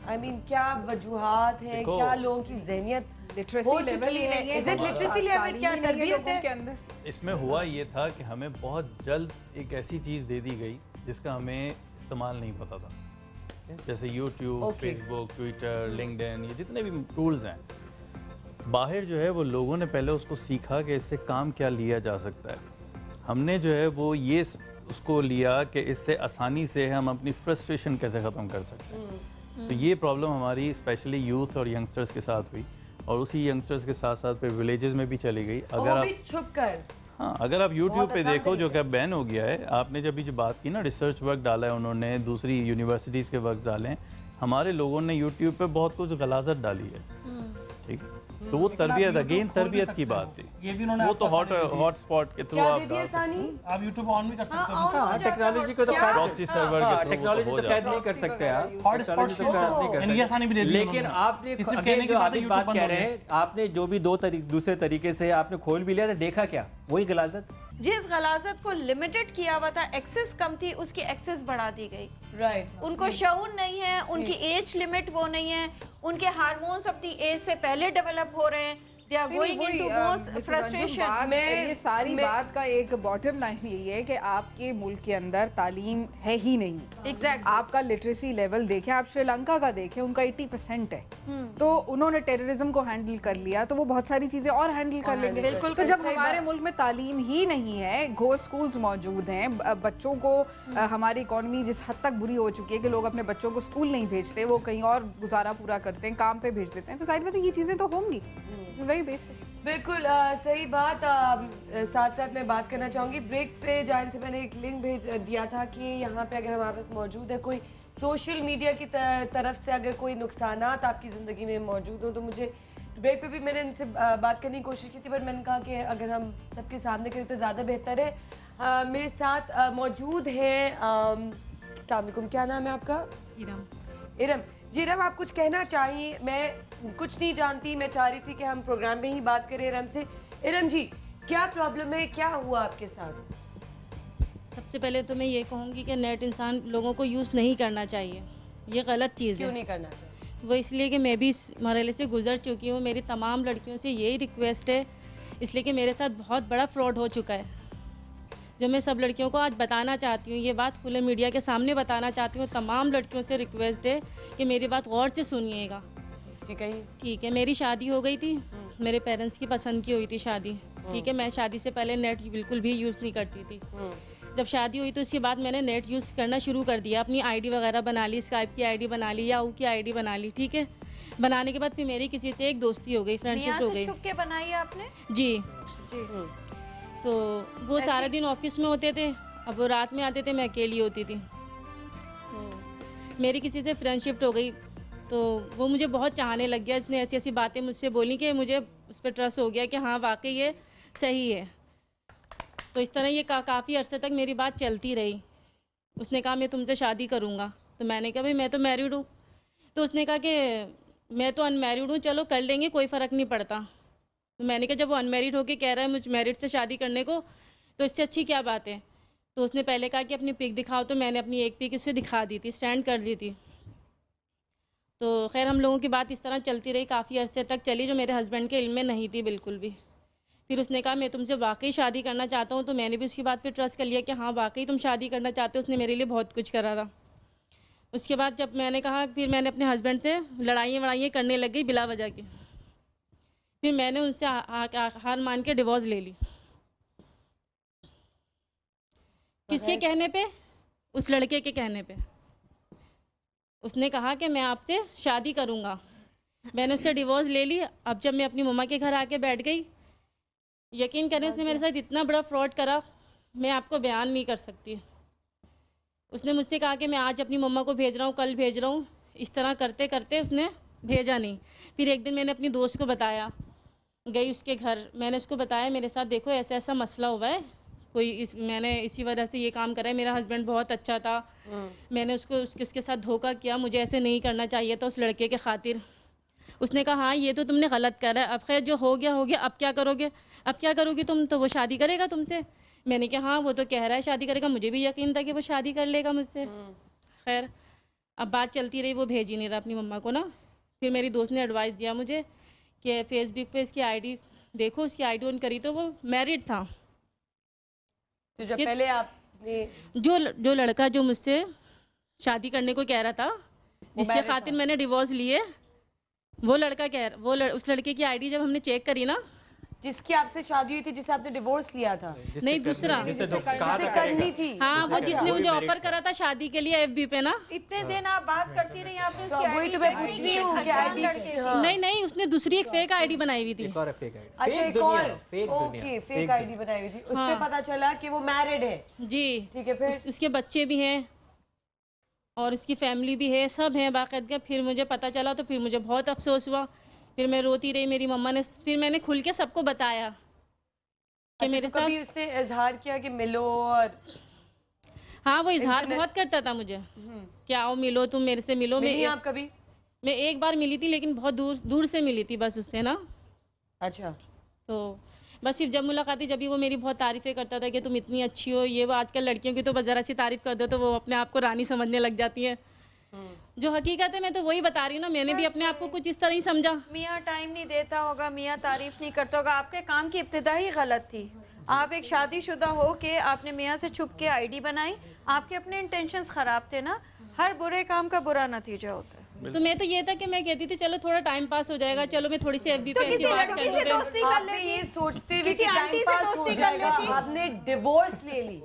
I mean, क्या वजूहात है, क्या लोगों की ज़हनियत लिटरेसी लेवल ही नहीं है, लिटरेसी लेवल क्या तरबियत है के अंदर। इसमें हुआ ये था कि हमें बहुत जल्द एक ऐसी चीज़ दे दी गई जिसका हमें इस्तेमाल नहीं पता था। जैसे यूट्यूब, फेसबुक, ट्विटर, लिंक्डइन, ये जितने भी टूल्स हैं, बाहर जो है वो लोगों ने पहले उसको सीखा कि इससे काम क्या लिया जा सकता है। हमने जो है वो ये उसको लिया कि इससे आसानी से हम अपनी फ्रस्ट्रेशन कैसे ख़त्म कर सकते हैं। तो ये प्रॉब्लम हमारी स्पेशली यूथ और यंगस्टर्स के साथ हुई, और उसी यंगस्टर्स के साथ साथ फिर विलेजेस में भी चली गई। अगर आप छुप कर अगर आप YouTube पे देखो, जो कि बैन हो गया है, आपने जब जो बात की ना, रिसर्च वर्क डाला है उन्होंने, दूसरी यूनिवर्सिटीज़ के वर्क डाले हैं, हमारे लोगों ने YouTube पे बहुत कुछ गलाजत डाली है, ठीक। तो वो तरबियत अगेन तरबियत की बात थी। ये भी उन्होंने वो तो हॉट स्पॉट के थ्रू आप यूट्यूब ऑन भी कर सकते हो। टेक्नोलॉजी को तो प्रॉक्सी सर्वर के थ्रू टेक्नोलॉजी तो कैद नहीं कर सकते आप, टेक्नोलॉजी तो कैद नहीं कर ये आसानी भी दे दी लेकिन उन्होंने। आपने कहने की जो बात है, अभी YouTube बात बंद कह हो रहे गया। हैं, आपने जो भी दूसरे तरीके से आपने खोल भी लिया था, देखा क्या? वही गलाजत जिस गलाजत को लिमिटेड किया हुआ था, एक्सेस कम थी, उसकी एक्सेस बढ़ा दी गई। राइट उनको शऊर नहीं है, उनकी एज लिमिट वो नहीं है, उनके हार्मोन्स अपनी एज से पहले डेवलप हो रहे हैं। They are going into more frustration। ये सारी बात का एक बॉटम लाइन यही है कि आपके मुल्क के अंदर तालीम है ही नहीं। Exactly। आपका लिटरेसी लेवल देखें, आप श्रीलंका का देखें, उनका 80% है। तो उन्होंने टेररिज्म को हैंडल कर लिया, तो वो बहुत सारी चीजें और हैंडल कर लेंगे। बिल्कुल। तो जब हमारे मुल्क में तालीम ही नहीं है, घोस्ट स्कूल्स मौजूद हैं, बच्चों को हमारी इकॉनमी जिस हद तक बुरी हो चुकी है कि लोग अपने बच्चों को स्कूल नहीं भेजते, वो कहीं और गुजारा पूरा करते हैं, काम पे भेज देते हैं, तो जाहिर बात है ये चीजें तो होंगी। Very basic. बिल्कुल सही बात। साथ साथ मैं बात करना चाहूँगी, ब्रेक पे जाने से मैंने एक लिंक भेज दिया था कि यहाँ पे अगर हमारे पास मौजूद है कोई सोशल मीडिया की तरफ से अगर कोई नुकसानात आपकी ज़िंदगी में मौजूद हो, तो मुझे ब्रेक पे भी मैंने इनसे बात करने की कोशिश की थी, पर मैंने कहा कि अगर हम सबके सामने करें तो ज़्यादा बेहतर है। मेरे साथ मौजूद है, अस्सलाम वालेकुम, क्या नाम है आपका? इरम। जी इरम, आप कुछ कहना चाहिए? मैं कुछ नहीं जानती, मैं चाह रही थी कि हम प्रोग्राम में ही बात करें इरम से। इरम जी, क्या प्रॉब्लम है, क्या हुआ आपके साथ? सबसे पहले तो मैं ये कहूँगी कि नेट इंसान लोगों को यूज़ नहीं करना चाहिए, ये गलत चीज़ है। क्यों नहीं करना चाहिए? वो इसलिए कि मैं भी इस मरहले से गुजर चुकी हूँ। मेरी तमाम लड़कियों से यही रिक्वेस्ट है, इसलिए कि मेरे साथ बहुत बड़ा फ्रॉड हो चुका है, जो मैं सब लड़कियों को आज बताना चाहती हूँ। ये बात खुले मीडिया के सामने बताना चाहती हूँ। तमाम लड़कियों से रिक्वेस्ट है कि मेरी बात गौर से सुनिएगा। ठीक है, मेरी शादी हो गई थी, मेरे पेरेंट्स की पसंद की हुई थी शादी। ठीक है, मैं शादी से पहले नेट बिल्कुल भी यूज़ नहीं करती थी। जब शादी हुई तो उसके बाद मैंने नेट यूज़ करना शुरू कर दिया, अपनी आईडी वगैरह बना ली, स्काइप की आईडी बना ली, याहू की आईडी बना ली। ठीक है, बनाने के बाद फिर मेरी किसी से एक दोस्ती हो गई, फ्रेंडशिप हो गई। छुप के बनाई आपने? जी। तो वो सारा दिन ऑफिस में होते थे, अब वो रात में आते थे, मैं अकेली होती थी। तो मेरी किसी से फ्रेंडशिप हो गई, तो वो मुझे बहुत चाहने लग गया। उसने ऐसी ऐसी बातें मुझसे बोली कि मुझे उस पर ट्रस्ट हो गया कि हाँ वाकई ये सही है। तो इस तरह ये काफ़ी अरसे तक मेरी बात चलती रही। उसने कहा मैं तुमसे शादी करूँगा, तो मैंने कहा भाई मैं तो मैरिड हूँ। तो उसने कहा कि मैं तो अनमैरिड हूँ, चलो कर लेंगे, कोई फ़र्क नहीं पड़ता। तो मैंने कहा जब वो अनमैरिड होके कह रहा है मुझ मैरिड से शादी करने को, तो इससे अच्छी क्या बात है। तो उसने पहले कहा कि अपनी पिक दिखाओ, तो मैंने अपनी एक पिक उससे दिखा दी थी, स्टैंड कर दी थी। तो खैर हम लोगों की बात इस तरह चलती रही, काफ़ी अरसे तक चली, जो मेरे हस्बैंड के इल्म में नहीं थी बिल्कुल भी। फिर उसने कहा मैं तुमसे वाकई शादी करना चाहता हूँ, तो मैंने भी उसकी बात पे ट्रस्ट कर लिया कि हाँ वाकई तुम शादी करना चाहते हो। उसने मेरे लिए बहुत कुछ करा था। उसके बाद जब मैंने कहा, फिर मैंने अपने हस्बैंड से लड़ाइयाँ करने लग गई बिला वजह की। फिर मैंने उनसे हार मान के डिवोर्स ले ली। किसके कहने पे? उस लड़के के कहने पे। उसने कहा कि मैं आपसे शादी करूँगा। मैंने उससे डिवोर्स ले ली। अब जब मैं अपनी मम्मा के घर आके बैठ गई, यकीन करें उसने मेरे साथ इतना बड़ा फ्रॉड करा, मैं आपको बयान नहीं कर सकती। उसने मुझसे कहा कि मैं आज अपनी मम्मा को भेज रहा हूँ, कल भेज रहा हूँ। इस तरह करते करते उसने भेजा नहीं। फिर एक दिन मैंने अपनी दोस्त को बताया, गई उसके घर, मैंने उसको बताया मेरे साथ देखो ऐसा ऐसा मसला हुआ है, मैंने इसी वजह से ये काम करा है। मेरा हस्बैंड बहुत अच्छा था, मैंने उसके साथ धोखा किया, मुझे ऐसे नहीं करना चाहिए था उस लड़के के खातिर। उसने कहा हाँ ये तो तुमने गलत करा है, अब खैर जो हो गया हो गया, अब क्या करोगे? अब क्या करोगी तुम? तो वो शादी करेगा तुमसे। मैंने कहा हाँ वो तो कह रहा है शादी करेगा, मुझे भी यकीन था कि वो शादी कर लेगा मुझसे। खैर अब बात चलती रही, वो भेज ही नहीं रहा अपनी मम्मा को ना। फिर मेरी दोस्त ने एडवाइस दिया मुझे कि फेसबुक पे इसकी आईडी देखो, उसकी आईडी ऑन करी तो वो मैरिड था। तो जब पहले आपने जो लड़का जो मुझसे शादी करने को कह रहा था, जिसके खातिर मैंने डिवोर्स लिए, वो लड़का उस लड़के की आईडी जब हमने चेक करी ना, जिसकी आपसे शादी हुई थी, जिसे आपने डिवोर्स लिया था, नहीं दूसरा जिसे करनी थी, हाँ वो जिसने मुझे ऑफर करा था शादी के लिए एफबी पे ना। इतने दिन आप बात करती रही, आपने उसकी वही तो मैं पूछ रही हूँ कि आईडी नहीं उसने दूसरी एक फेक आईडी बनाई हुई थी। अच्छा एक और ओके फेक आईडी बनाई हुई थी, उस पे पता चला कि वो मैरिड है। जी ठीक है, फिर उसके बच्चे भी हैं और उसकी फैमिली भी है, सब हैं बाकायदा। फिर मुझे पता चला तो फिर मुझे बहुत अफसोस हुआ। फिर मैं रोती रही, मेरी मम्मा ने, फिर मैंने खुल के सबको बताया कि मेरे साथ। कभी उसने इजहार किया कि मिलो? और हाँ, वो इजहार बहुत करता था मुझे कि आओ मिलो, तुम मेरे से मिलो। आप कभी? मैं एक बार मिली थी, लेकिन बहुत दूर दूर से मिली थी बस उससे ना। अच्छा। तो बस सिर्फ जब मुलाकात थी, जब भी वो मेरी बहुत तारीफ़ें करता था कि तुम इतनी अच्छी हो, ये वो। आजकल लड़कियों की तो बस ज़रा सी तारीफ़ कर दो तो वो अपने आप को रानी समझने लग जाती है। जो हकीकत है मैं तो वही बता रही हूँ ना, मैंने भी अपने आप को कुछ इस तरह ही समझा। मियाँ टाइम नहीं देता होगा, मियाँ तारीफ़ नहीं करता होगा। आपके काम की इब्तिदा ही गलत थी। आप एक शादीशुदा हो के आपने मियाँ से छुप के आईडी बनाई, आपके अपने इंटेंशंस ख़राब थे ना। हर बुरे काम का बुरा नतीजा होता है। तो मैं तो ये था कि मैं कहती थी चलो थोड़ा टाइम पास हो जाएगा, चलो मैं थोड़ी सी FB पे ऐसी बात कर लूंगी। किसी दोस्ती कर लेती, ये सोचते हुए किसी आंटी से दोस्ती कर लेती। आपने डिवोर्स ले ली,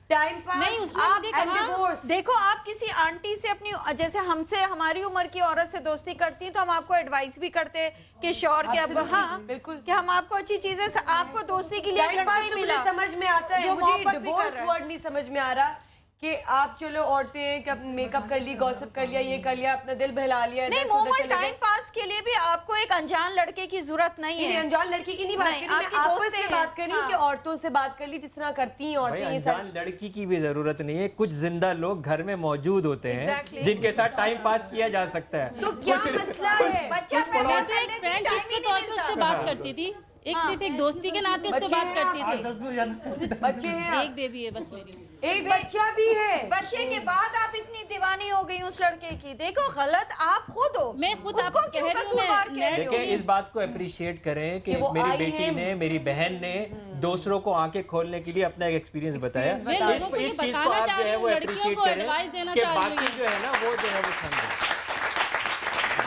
टाइम पास नहीं, उसने मुझे कहा। देखो, आप किसी आंटी से अपनी, जैसे हमसे हमारी उम्र की औरत से दोस्ती करती हैं तो हम आपको एडवाइस भी करते कि शौहर के अब, हाँ बिल्कुल, कि हम आपको अच्छी चीजें, आपको दोस्ती के लिए लड़का ही मिला। समझ में आता है, मुझे डिवोर्स वर्ड नहीं समझ में आ रहा कि आप चलो औरतें कब मेकअप कर ली, गॉसिप कर लिया, ये कर लिया, अपना दिल बहला लिया। नहीं, मोमल टाइम पास के लिए भी आपको एक अनजान लड़के की जरूरत नहीं है। अनजान लड़की की नहीं बात करी, मैं आपस से बात करी कि औरतों से बात कर ली जिस तरह करती हैं औरतें। अनजान लड़की की भी जरूरत नहीं है, कुछ जिंदा लोग घर में मौजूद होते हैं जिनके साथ टाइम पास किया जा सकता है। तो क्या मसला है? बच्चा मैं तो एक फ्रेंडशिप के तौर पे उससे बात करती थी, एक सिर्फ एक दोस्ती के नाते उससे बात करती थी। बच्चे हैं, एक बेबी है बस मेरी, एक बच्चा भी है। बच्चे के बाद आप इतनी दीवानी हो गई उस लड़के की। देखो, गलत आप खुद हो। मैं खुद आपको कह रही हूं। देखिए, इस बात को अप्रिशिएट करें कि मेरी बेटी ने, मेरी बहन ने दूसरों को आंखें खोलने के लिए अपना एक एक्सपीरियंस बताया। इस चीज को आप जो है वो अप्रिशिएट करें कि बाकी जो है ना वो जो है वो समझे।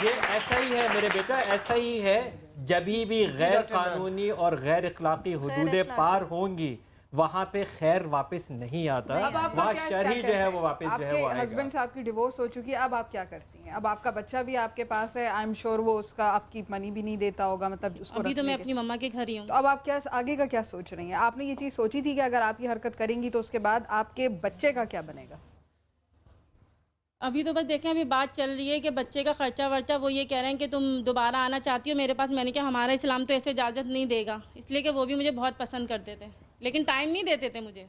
ये ऐसा ही है मेरे बेटा, ऐसा ही है। जब भी गैर कानूनी और गैर इखलाकी हुदूदें पार होंगी वहाँ पे खैर वापस नहीं आता, वहाँ शर ही जो है वो वापस जो है वो आएगा। हस्बैंड साहब की डिवोर्स हो चुकी है, अब आप क्या करती हैं? अब आपका बच्चा भी आपके पास है, आई एम श्योर वो उसका आपकी मनी भी नहीं देता होगा, मतलब उसको अभी तो मैं अपनी मम्मा के घर ही हूँ। तो अब आप क्या आगे का क्या सोच रही हैं? आपने ये चीज़ सोची थी कि अगर आप ये हरकत करेंगी तो उसके बाद आपके बच्चे का क्या बनेगा? अभी तो बस देखें, अभी बात चल रही है कि बच्चे का खर्चा वर्चा वो ये कह रहे हैं कि तुम दोबारा आना चाहती हो मेरे पास। मैंने कहा हमारा इस्लाम तो ऐसे इजाज़त नहीं देगा, इसलिए कि वो भी मुझे बहुत पसंद करते थे लेकिन टाइम नहीं देते थे मुझे।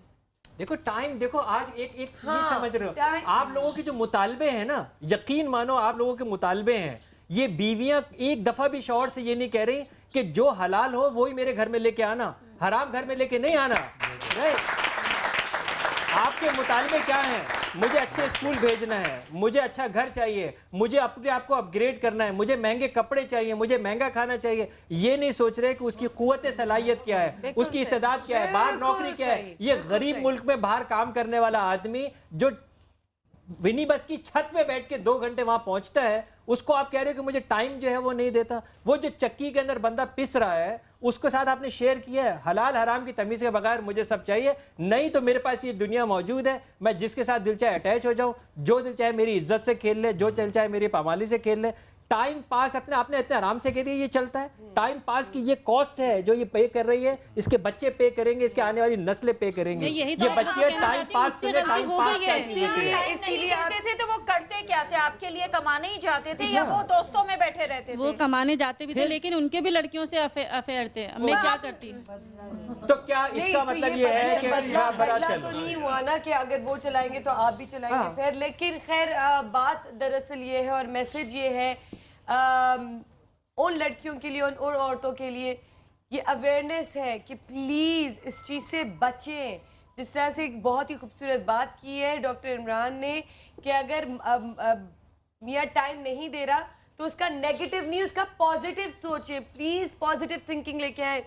देखो टाइम, देखो आज एक चीज समझ रहे हो, आप लोगों के जो मुतालबे हैं ना, यकीन मानो आप लोगों के मुतालबे हैं, ये बीवियां एक दफ़ा भी शौहर से ये नहीं कह रही कि जो हलाल हो वही मेरे घर में लेके आना, हराम घर में लेके नहीं आना। आपके मुतालबे क्या हैं? मुझे अच्छे स्कूल भेजना है, मुझे अच्छा घर चाहिए, मुझे अपने आप को अपग्रेड करना है, मुझे महंगे कपड़े चाहिए, मुझे महंगा खाना चाहिए। ये नहीं सोच रहे कि उसकी कुव्वत सलाहियत क्या है, उसकी इस्तेदाद क्या है, बाहर नौकरी क्या है। ये गरीब मुल्क में बाहर काम करने वाला आदमी जो विनी बस की छत पे बैठ के 2 घंटे वहां पहुंचता है, उसको आप कह रहे हो कि मुझे टाइम जो है वो नहीं देता। वो जो चक्की के अंदर बंदा पिस रहा है उसके साथ आपने शेयर किया है। हलाल हराम की तमीज़ के बगैर मुझे सब चाहिए, नहीं तो मेरे पास ये दुनिया मौजूद है, मैं जिसके साथ दिल चाहे अटैच हो जाऊं, जो दिल चाहे मेरी इज्जत से खेल ले, जो दिल चाहे मेरी पामाली से खेल ले। टाइम पास अपने आपने इतने आराम से कह दिया ये चलता है। टाइम पास की ये कॉस्ट है जो ये पे कर रही है, इसके बच्चे पे करेंगे, इसके आने वाली नस्लें पे करेंगे। ये बच्चे टाइम पास से टाइम पास इसीलिए आते थे तो वो करते क्या थे? आपके लिए कमाने ही जाते थे या वो दोस्तों में बैठे रहते थे? वो कमाने जाते भी थे लेकिन उनके भी लड़कियों से अफेयर थे। मैं क्या करती? तो क्या इसका मतलब ये है कि बदला तो नहीं हुआ ना कि अगर वो चलाएंगे तो आप भी चलाएंगे फिर। लेकिन खैर बात दरअसल ये है और मैसेज ये है उन लड़कियों के लिए, उन औरतों के लिए ये अवेयरनेस है कि प्लीज़ इस चीज़ से बचें। जिस तरह से एक बहुत ही खूबसूरत बात की है डॉक्टर इमरान ने कि अगर मियाँ टाइम नहीं दे रहा तो उसका नेगेटिव नहीं, उसका पॉजिटिव सोचे। प्लीज़ पॉजिटिव थिंकिंग लेके आए।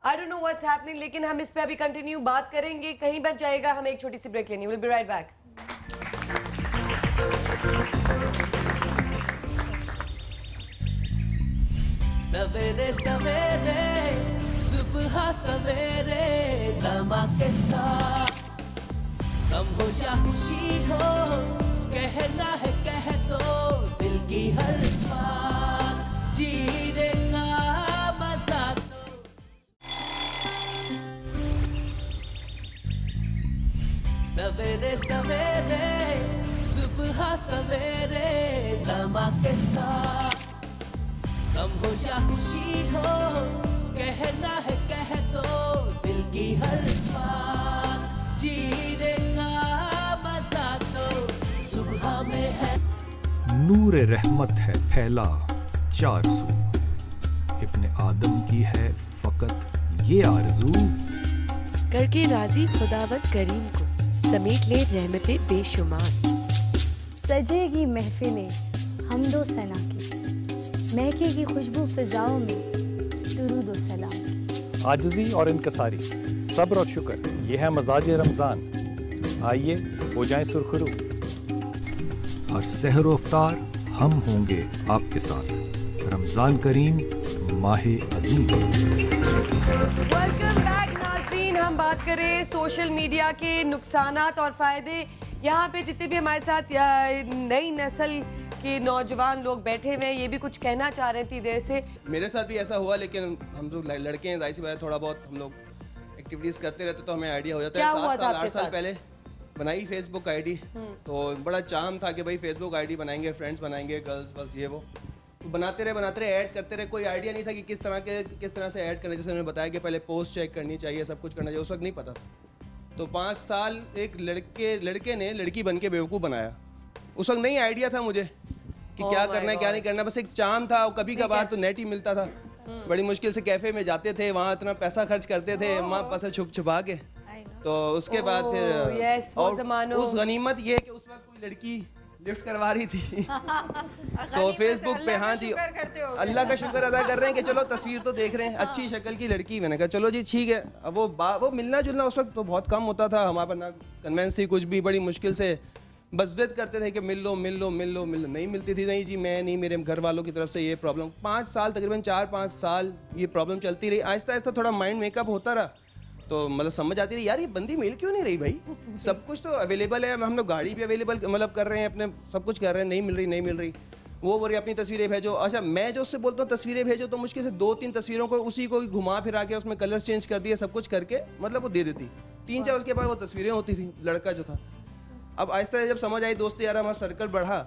I don't know what's happening, लेकिन हम इस पे अभी कंटिन्यू बात करेंगे। कहीं बच जाएगा, हमें एक छोटी सी ब्रेक लेनी। Will be right back. सवेरे सवेरे सुबह सवेरे समा के साथ कम हो या खुशी हो, कहना है कह दो दिल की हर बात, जीने का मजा तो। सवेरे सवेरे सुबह सवेरे समा के साथ कम हो या खुशी हो, कहना है कह दो दिल की हर बात, जीने का मजा तो सुबह में है। नूर रहमत है फैला चारसू, इब्ने आदम की है फकत ये आरज़ू, करके राजी खुदावंद करीम को समेट ले रहमतें बेशुमार। सजेगी महफिलें हमदो सना की, महकेगी खुशबू फिजाओं में दुरूद सलाम की। आजिज़ी और इनकसारी, सब्र और शुक्र, ये है मजाज रमज़ान। आइए हो जाएं सुरखरू। हर सहर व अफ्तार हम होंगे आपके साथ। रमज़ान करीम माहे अज़ीम। वेलकम बैक नाज़रीन। हम बात करें सोशल मीडिया के नुकसानात और फ़ायदे। यहाँ पे जितने भी हमारे साथ नई नस्ल के नौजवान लोग बैठे हुए हैं, ये भी कुछ कहना चाह रहे थे देर से। मेरे साथ भी ऐसा हुआ, लेकिन हम लोग लड़के हैं, जाहिर सी बात है थोड़ा बहुत हम लोग एक्टिविटीज़ करते रहते तो हमें आइडिया हो जाता है। 7 साल 8 साल पहले बनाई फेसबुक आईडी, तो बड़ा चाम था कि भाई फेसबुक आईडी बनाएंगे, फ्रेंड्स बनाएंगे, गर्ल्स बस ये वो, तो बनाते रहे ऐड करते रहे। कोई आइडिया नहीं था कि किस तरह से ऐड करना। जैसे उन्होंने बताया कि पहले पोस्ट चेक करनी चाहिए, सब कुछ करना चाहिए, उस वक्त नहीं पता था। तो 5 साल एक लड़के ने लड़की बन के बेवकूफ़ बनाया। उस वक्त नहीं आइडिया था मुझे कि क्या करना है क्या नहीं करना, बस एक चाम था। और कभी कभार तो नेट ही मिलता था, बड़ी मुश्किल से कैफ़े में जाते थे, वहाँ इतना पैसा खर्च करते थे माँ पास छुप छुपा के। तो उसके बाद फिर और उस गनीमत ये कि उस वक्त कोई लड़की लिफ्ट करवा रही थी तो फेसबुक पे, हाँ जी अल्लाह का शुक्र अदा कर रहे हैं कि चलो तस्वीर तो देख रहे हैं, अच्छी शक्ल की लड़की। मैंने कहा चलो जी ठीक है। अब वो मिलना जुलना उस वक्त तो बहुत कम होता था, हमारे ना कन्वेंस थी कुछ भी, बड़ी मुश्किल से बस जिद करते थे कि मिल लो। नहीं मिलती थी, नहीं जी मैं नहीं, मेरे घर वालों की तरफ से ये प्रॉब्लम। 5 साल तकरीबन 4-5 साल ये प्रॉब्लम चलती रही। आहिस्ता आहिस्ता थोड़ा माइंड मेकअप होता रहा, तो मतलब समझ आती रही यार ये बंदी मिल क्यों नहीं रही भाई, सब कुछ तो अवेलेबल है, हम लोग गाड़ी भी अवेलेबल मतलब कर रहे हैं, अपने सब कुछ कर रहे हैं, नहीं मिल रही। वो बोल रही अपनी तस्वीरें भेजो। अच्छा मैं जो उससे बोलता हूँ तस्वीरें भेजो, तो मुश्किल से 2-3 तस्वीरों को उसी को घुमा फिरा के उसमें कलर चेंज कर दिया, सब कुछ करके मतलब वो दे देती। 3-4 उसके बाद वो तस्वीरें होती थी लड़का जो था। अब आहिस्ता जब समझ आई दोस्ती यार, हमारा सर्कल बढ़ा,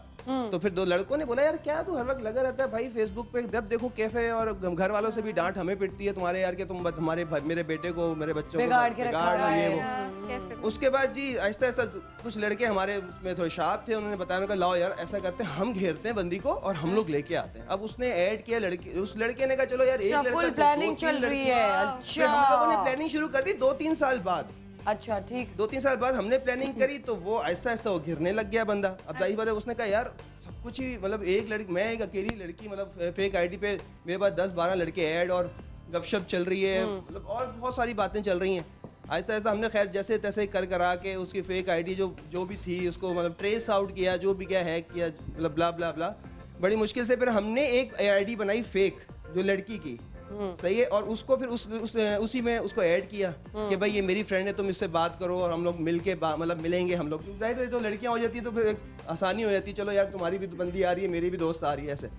तो फिर 2 लड़कों ने बोला यार क्या तू हर वक्त लगा रहता है भाई फेसबुक पे, जब देखो कैफे, और घर वालों से भी डांट हमें पिटती है तुम्हारे यार के तुम हमारे मेरे बेटे को, मेरे बच्चों को बिगाड़ ये वो। उसके बाद जी आहिस्ता आहिस्ता कुछ लड़के हमारे उसमें थोड़े शार्प थे, उन्होंने बताया कि लाओ यार ऐसा करते हैं, हम घेरते हैं बंदी को और हम लोग लेके आते हैं। अब उसने ऐड किया लड़की, उस लड़के ने कहा चलो यार एक लड़का, प्लानिंग चल रही है। अच्छा हम लोगों ने प्लानिंग शुरू कर दी 2-3 साल बाद। अच्छा ठीक, 2-3 साल बाद हमने प्लानिंग करी, तो वो आहिस्ता आहिस्ता वो घिरने लग गया बंदा। अब जाहिर बात है उसने कहा यार सब कुछ ही मतलब एक लड़की, मैं एक अकेली लड़की, मतलब फेक आईडी पे मेरे पास 10-12 लड़के ऐड और गपशप चल रही है, मतलब और बहुत सारी बातें चल रही हैं। आहिस्ता आहिस्ता हमने खैर जैसे तैसे करा के उसकी फेक आईडी जो भी थी उसको मतलब ट्रेस आउट किया, जो भी क्या हैक किया, मतलब ब्ला ब्ला ब्ला। बड़ी मुश्किल से फिर हमने एक आईडी बनाई फेक जो लड़की की, सही है, और उसको फिर उसी में उसको ऐड किया कि भाई ये मेरी फ्रेंड है, तुम इससे बात करो और हम लोग मिल के मतलब मिलेंगे हम लोग। जाहिर है तो लड़कियां हो जाती है तो फिर एक आसानी हो जाती है, चलो यार तुम्हारी भी बंदी आ रही है, मेरी भी दोस्त आ रही है ऐसे।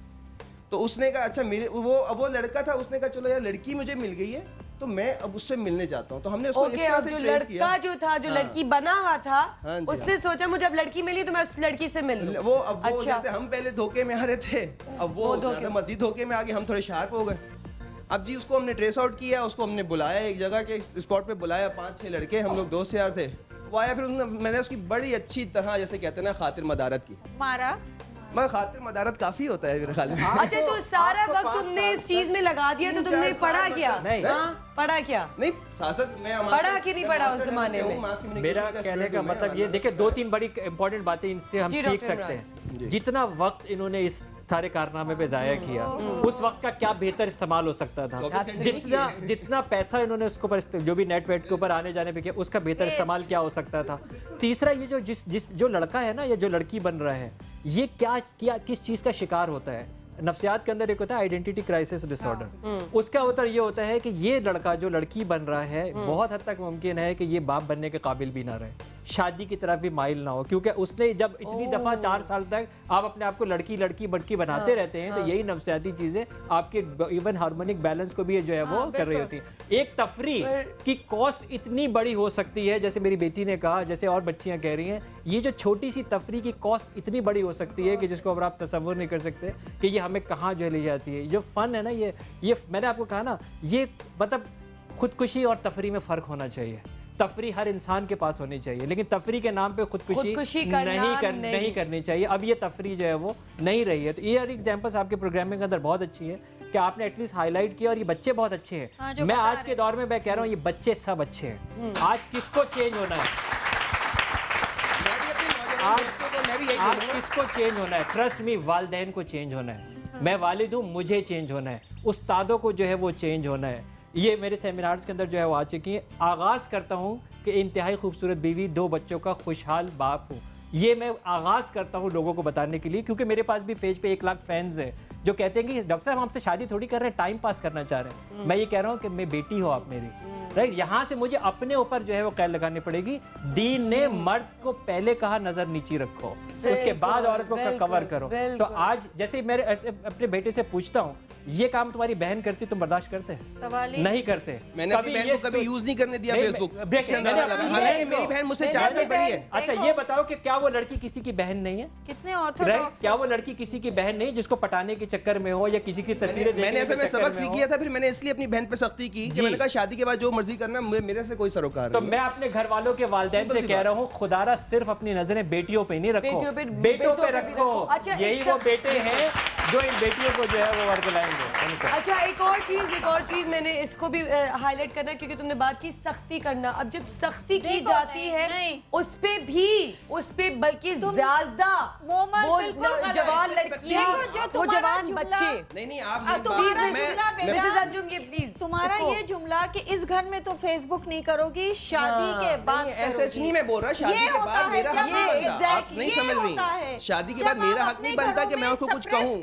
तो उसने कहा अच्छा मेरे वो लड़का था, उसने कहा चलो यार लड़की मुझे मिल गई है तो मैं अब उससे मिलने जाता हूँ। तो हमने उसको इस तरह से ट्रेस किया। लड़का जो था, जो लड़की बना हुआ था, उससे सोचा मुझे अब लड़की मिली तो मैं उस लड़की से मिल लूं। वो अब वो जैसे हम पहले धोखे में आ रहे थे, अब वो ज्यादा मजीद धोखे में आ गए, हम थोड़े शार्प हो गए। अब जी उसको हमने ट्रेस आउट किया, उसको हमने बुलाया एक जगह के स्पॉट पे बुलाया, 5-6 लड़के, हम लोग दोस्त यार थे, वो आया। फिर मैंने उसकी बड़ी अच्छी तरह जैसे कहते हैं ना खातिर मदारत की। मैं खातिर मदारत काफी होता है मेरे ख्याल में। अच्छा तो सारा वक्त तुमने इस चीज में लगा दिया, तो तुमने पढ़ा क्या? पढ़ा क्या? नहीं सासत मैं पढ़ा कि नहीं पढ़ा उस जमाने में? मेरा कहने का मतलब ये देखिए 2-3 बड़ी इंपॉर्टेंट बातें इनसे हम सीख सकते हैं। जितना वक्त इन्होंने इस सारे कारनामे पे जाया किया, उस वक्त का क्या बेहतर इस्तेमाल हो सकता था। जितना पैसा इन्होंने उसके ऊपर जो भी नेट वेट के ऊपर आने जाने पे किया, उसका बेहतर इस्तेमाल क्या हो सकता था। तीसरा ये जो लड़का है ना या जो लड़की बन रहा है, ये क्या किस चीज़ का शिकार होता है। नफ्सियात के अंदर एक होता है आइडेंटिटी क्राइसिस डिसऑर्डर, उसका उत्तर ये होता है कि ये लड़का जो लड़की बन रहा है बहुत हद तक मुमकिन है कि ये बाप बनने के काबिल भी ना रहे। शादी की तरफ भी माइल ना हो, क्योंकि उसने जब इतनी दफ़ा 4 साल तक आप अपने आप को लड़की लड़की बड़की बनाते रहते हैं, तो यही नफ्सियाती चीज़ें आपके इवन हार्मोनिक बैलेंस को भी जो है वो कर रही होती है। एक तफरी की कॉस्ट इतनी बड़ी हो सकती है, जैसे मेरी बेटी ने कहा, जैसे और बच्चियाँ कह रही हैं, ये जो छोटी सी तफरी की कॉस्ट इतनी बड़ी हो सकती है कि जिसको अब आप तसव्वुर नहीं कर सकते कि ये हमें कहाँ जो ले जाती है। जो फ़न है ना, ये मैंने आपको कहा ना, ये मतलब खुदकुशी और तफरी में फ़र्क होना चाहिए। तफरी हर इंसान के पास होनी चाहिए, लेकिन तफरी के नाम पे खुदकुशी नहीं करनी चाहिए। अब ये तफरी जो है वो नहीं रही है। तो ये एग्जांपल्स आपके प्रोग्रामिंग के अंदर बहुत अच्छी है कि आपने एटलीस्ट हाईलाइट किया, और ये बच्चे बहुत अच्छे हैं। हाँ, मैं आज के दौर में मैं कह रहा हूँ ये बच्चे सब अच्छे हैं। आज किसको चेंज होना है? आज किसको चेंज होना है? ट्रस्ट मी, वालिदैन को चेंज होना है। मैं वालिद हूँ, मुझे चेंज होना है। उस्तादों को जो है वो चेंज होना है। ये मेरे सेमिनार्स के अंदर जो है वो आ चुकी हैं। आगाज़ करता हूँ कि इंतहाई खूबसूरत बीवी, 2 बच्चों का खुशहाल बाप हूँ। ये मैं आगाज़ करता हूँ लोगों को बताने के लिए, क्योंकि मेरे पास भी पेज पे 1 लाख फैंस हैं जो कहते हैं कि डॉक्टर साहब हमसे शादी थोड़ी कर रहे हैं, टाइम पास करना चाह रहे हैं। मैं ये कह रहा हूँ कि मैं बेटी हो आप मेरी, राइट। यहाँ से मुझे अपने ऊपर जो है वो कैद लगानी पड़ेगी। दीन ने मर्द को पहले कहा नजर नीची रखो, उसके बाद औरत को कवर करो। तो आज जैसे मेरे अपने बेटे से पूछता हूँ, ये काम तुम्हारी बहन करती, तुम बर्दाश्त करते हैं? नहीं करते। मैंने अपनी बहन को कभी यूज नहीं करने दिया फेसबुक, हालांकि मेरी बहन मुझसे 4 साल बड़ी है। अच्छा ये बताओ कि क्या वो लड़की किसी की बहन नहीं है? कितने ऑर्थोडॉक्स, क्या वो लड़की किसी की बहन नहीं जिसको पटाने के चक्कर में हो या किसी की तस्वीरें? मैंने ऐसे में सबक सीख लिया था, फिर मैंने इसलिए अपनी बहन पे सख्ती की कि मैंने कहा शादी के बाद जो मर्जी करना, मेरे से कोई सरोकार नहीं। तो मैं अपने घर वालों के वालिदैन से कह रहा हूँ, खुदारा सिर्फ अपनी नजरें बेटियों पे नहीं रखो, बेटों पे रखो। यही वो बेटे हैं जो इन बेटियों को जो है वो वर्क लाएंगे। अच्छा एक और चीज मैंने इसको भी हाईलाइट करना, क्योंकि तुमने बात की सख्ती करना। अब जब सख्ती की जाती है उस पे बल्कि ज्यादा जवान लड़कियां, वो जवान बच्चे। नहीं प्लीज तुम्हारा ये जुमला कि इस घर में तो फेसबुक नहीं करोगी, शादी के बाद ऐसे नहीं मैं बोल रहा, शादी के बाद मेरा हक नहीं बनता। आप नहीं समझ रही, शादी के बाद मेरा हक नहीं बनता कि मैं उसको कुछ कहूँ।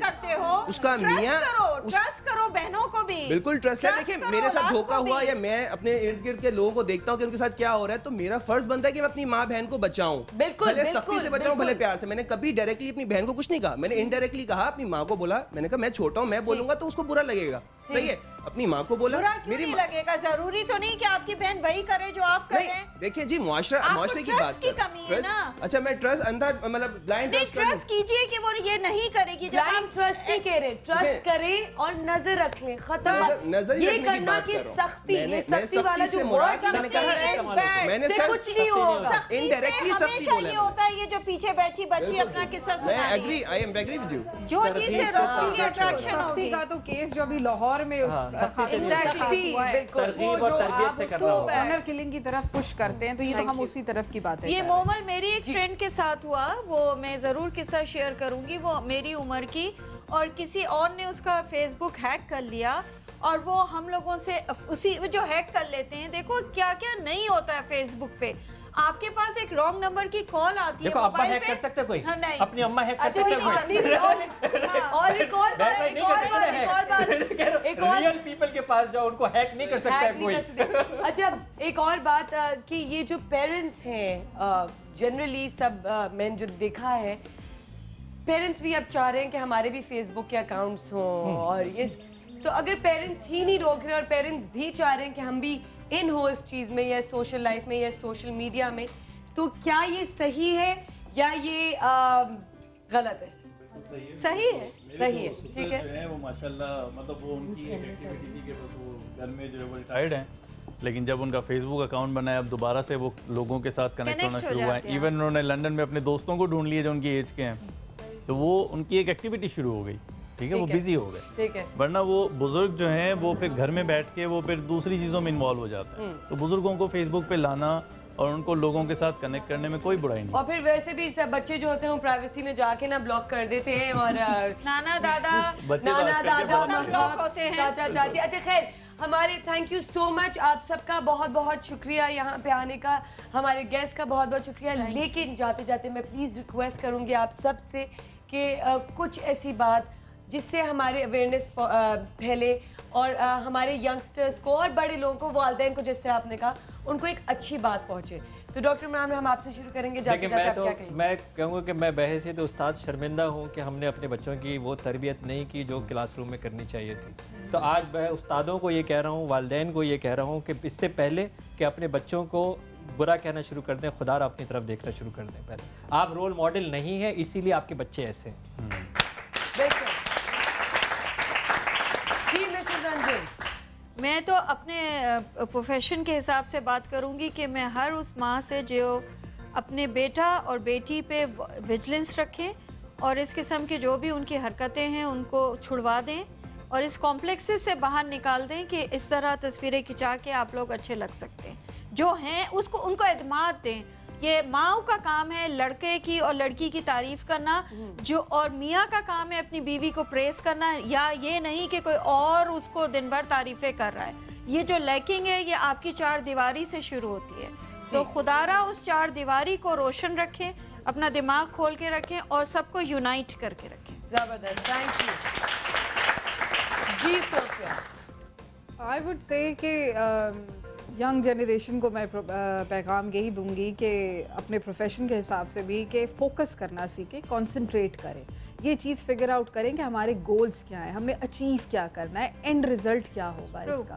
उसका मियाँ, ट्रस्ट करो बहनों को भी, बिल्कुल ट्रस्ट है। देखिए मेरे साथ धोखा हुआ या मैं अपने इर्द गिर्द के लोगों को देखता हूँ कि उनके साथ क्या हो रहा है, तो मेरा फर्ज बनता है कि मैं अपनी माँ बहन को बचाऊं, भले सख्ती से बचाऊं, भले प्यार से। मैंने कभी डायरेक्टली अपनी बहन को कुछ नहीं कहा, मैंने इनडायरेक्टली कहा, अपनी माँ को बोला। मैंने कहा मैं छोटा हूँ, मैं बोलूंगा तो उसको बुरा लगेगा, सही है। अपनी माँ को बोला, मेरी नहीं लगेगा। जरूरी तो नहीं कि आपकी बहन वही करे जो आप कर रहे हैं। देखिए जी, मुआशरे की बात की कमी है ना। अच्छा मैं ट्रस्ट अंधा, मतलब ब्लाइंड ट्रस्ट कीजिए कि वो ये नहीं करेगी। जब आप ट्रस्ट नहीं कह रहे, ट्रस्ट करें और नजर रख लें, खत्म। ये करना कि सख्ती वाला जो मैंने कुछ नहीं होगा, इनडायरेक्टली सख्ती बोला। ये होता है, ये जो पीछे बैठी बच्ची अपना किस्सा सुना रही है, I am agree with you. जो चीज से रोकोगे अट्रैक्शन होगी। का तो केस जो अभी लाहौर में ऑनर किलिंग की तरफ पुश करते हैं, तो ये तो हम उसी तरफ की बात है। ये मोमल मेरी एक फ्रेंड के साथ हुआ, वो मैं जरूर किस्सा शेयर करूंगी। वो मेरी उम्र की, और किसी और ने उसका फेसबुक हैक कर लिया, और वो हम लोगों से उसी जो हैक कर लेते हैं, देखो क्या क्या नहीं होता है फेसबुक पे। आपके पास एक रॉन्ग नंबर की कॉल आती है मोबाइल पे। कर सकते कोई? हाँ, नहीं। अपनी अम्मा हैक कर सकते कोई? और एक और बात, रियल पीपल के पास जाओ, उनको हैक नहीं कर सकता है कोई। अच्छा एक और बात कि ये जो पेरेंट्स हैं, जनरली सब मैंने जो देखा है, पेरेंट्स भी अब चाह रहे हैं कि हमारे भी फेसबुक के अकाउंट्स हों, और ये तो अगर पेरेंट्स ही नहीं रोक रहे और पेरेंट्स भी चाह रहे हैं कि हम भी इन हो इस चीज़ में, या सोशल लाइफ में, या सोशल मीडिया में, तो क्या ये सही है या ये गलत है? सही है, सही है, ठीक है। वो माशाल्लाह, मतलब वो उनकी एक एक्टिविटी थी कि बस वो घर में जो है वो रिटायर्ड हैं, लेकिन जब उनका फेसबुक अकाउंट बनाया, अब दोबारा से वो लोगों के साथ कनेक्ट होना शुरू हुआ है। इवन उन्होंने लंदन में अपने दोस्तों को ढूंढ लिया जो उनकी एज के हैं, तो वो उनकी एक एक्टिविटी शुरू हो गई, ठीक है, वो बिजी हो गए, ठीक है। वरना वो बुजुर्ग जो हैं वो फिर घर में बैठ के वो फिर दूसरी चीज़ों में इन्वॉल्व हो जाते हैं। तो बुजुर्गों को फेसबुक पे लाना और उनको लोगों के साथ कनेक्ट करने में कोई बुराई नहीं। और फिर वैसे भी सब बच्चे जो होते हैं वो प्राइवेसी में जाके ना ब्लॉक कर देते हैं, और नाना दादा सब ब्लॉक होते हैं, चाचा चाची। अच्छा खैर, हमारे थैंक यू सो मच, आप सबका बहुत बहुत शुक्रिया यहाँ पे आने का, हमारे गेस्ट का बहुत बहुत शुक्रिया। लेकिन जाते जाते मैं प्लीज़ रिक्वेस्ट करूँगी आप सब से कि कुछ ऐसी बात जिससे हमारे अवेयरनेस फैले, और हमारे यंगस्टर्स को और बड़े लोगों को, वालिदैन को, जिस तरह आपने कहा, उनको एक अच्छी बात पहुँचे। तो डॉक्टर इमरान, हम आपसे शुरू करेंगे। देखिए, मैं कहूँगा कि मैं बहैसियत उस्ताद शर्मिंदा हूँ कि हमने अपने बच्चों की वो तरबियत नहीं की जो क्लासरूम में करनी चाहिए थी। तो आज मैं उस्तादों को ये कह रहा हूँ, वालिदैन को ये कह रहा हूँ कि इससे पहले कि अपने बच्चों को बुरा कहना शुरू कर दें, खुदा अपनी तरफ देखना शुरू कर दें। पहले आप रोल मॉडल नहीं हैं, इसीलिए आपके बच्चे ऐसे हैं। मैं तो अपने प्रोफेशन के हिसाब से बात करूंगी कि मैं हर उस माँ से जो अपने बेटा और बेटी पे विजिलेंस रखें और इस किस्म की जो भी उनकी हरकतें हैं उनको छुड़वा दें और इस कॉम्प्लेक्सेस से बाहर निकाल दें कि इस तरह तस्वीरें खिंचा के आप लोग अच्छे लग सकते हैं। जो हैं उसको उनको एतमाद दें। ये माँ का काम है लड़के की और लड़की की तारीफ करना, जो और मियाँ का काम है अपनी बीवी को प्रेस करना, या ये नहीं कि कोई और उसको दिन भर तारीफें कर रहा है। ये जो लैकिंग है ये आपकी चार दीवारी से शुरू होती है। तो खुदारा उस चार दीवारी को रोशन रखें, अपना दिमाग खोल के रखें और सबको यूनाइट करके रखें। जबरदस्त, thank you ji. Sophia, I would say कि यंग जनरेशन को मैं पैगाम यही दूंगी कि अपने प्रोफेशन के हिसाब से भी कि फोकस करना सीखें, कंसंट्रेट करें, ये चीज़ फिगर आउट करें कि हमारे गोल्स क्या हैं, हमने अचीव क्या करना है, एंड रिजल्ट क्या होगा इसका।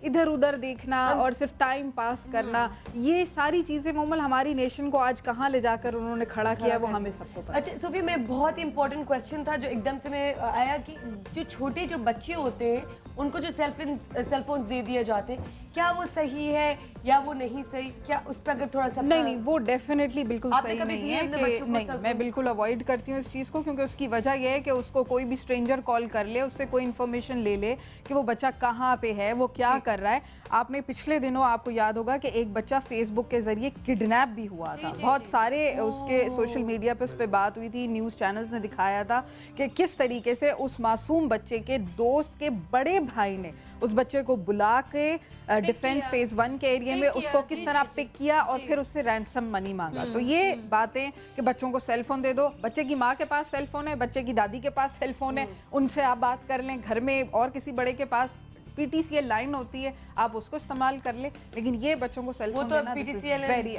इधर उधर देखना और सिर्फ टाइम पास करना, ये सारी चीज़ें मोमल हमारी नेशन को आज कहाँ ले जाकर उन्होंने खड़ा किया वो हमें सबको पता। अच्छा सोफी, मैं बहुत ही इंपॉर्टेंट क्वेश्चन था जो एकदम से मैं आया कि जो छोटे जो बच्चे होते हैं उनको जो सेल फोन दे दिए जाते हैं, क्या वो सही है या वो नहीं सही? क्या उस पर अगर थोड़ा सा नहीं, वो डेफिनेटली बिल्कुल सही नहीं है कि नहीं, मैं बिल्कुल अवॉइड करती हूँ इस चीज़ को, क्योंकि उसकी वजह यह है कि उसको कोई भी स्ट्रेंजर कॉल कर ले, उससे कोई इन्फॉर्मेशन ले ले कि वो बच्चा कहाँ पे है, वो क्या कर रहा है। आपने पिछले दिनों आपको याद होगा कि एक बच्चा फेसबुक के जरिए किडनैप भी हुआ था। बहुत सारे उसके सोशल मीडिया पे उस पर बात हुई थी, न्यूज़ चैनल्स ने दिखाया था कि किस तरीके से उस मासूम बच्चे के दोस्त के बड़े भाई ने उस बच्चे को बुला के डिफेंस फेज 1 के एरिया में उसको किस तरह पिक किया और फिर उससे रैंसम मनी मांगा। तो ये बातें कि बच्चों को सेल फोन दे दो, बच्चे की माँ के पास सेल फोन है, बच्चे की दादी के पास सेल फोन है, उनसे आप बात कर लें, घर में और किसी बड़े के पास PTCL लाइन होती है, आप उसको इस्तेमाल कर ले, लेकिन ये बच्चों को सेल फोन देना वेरी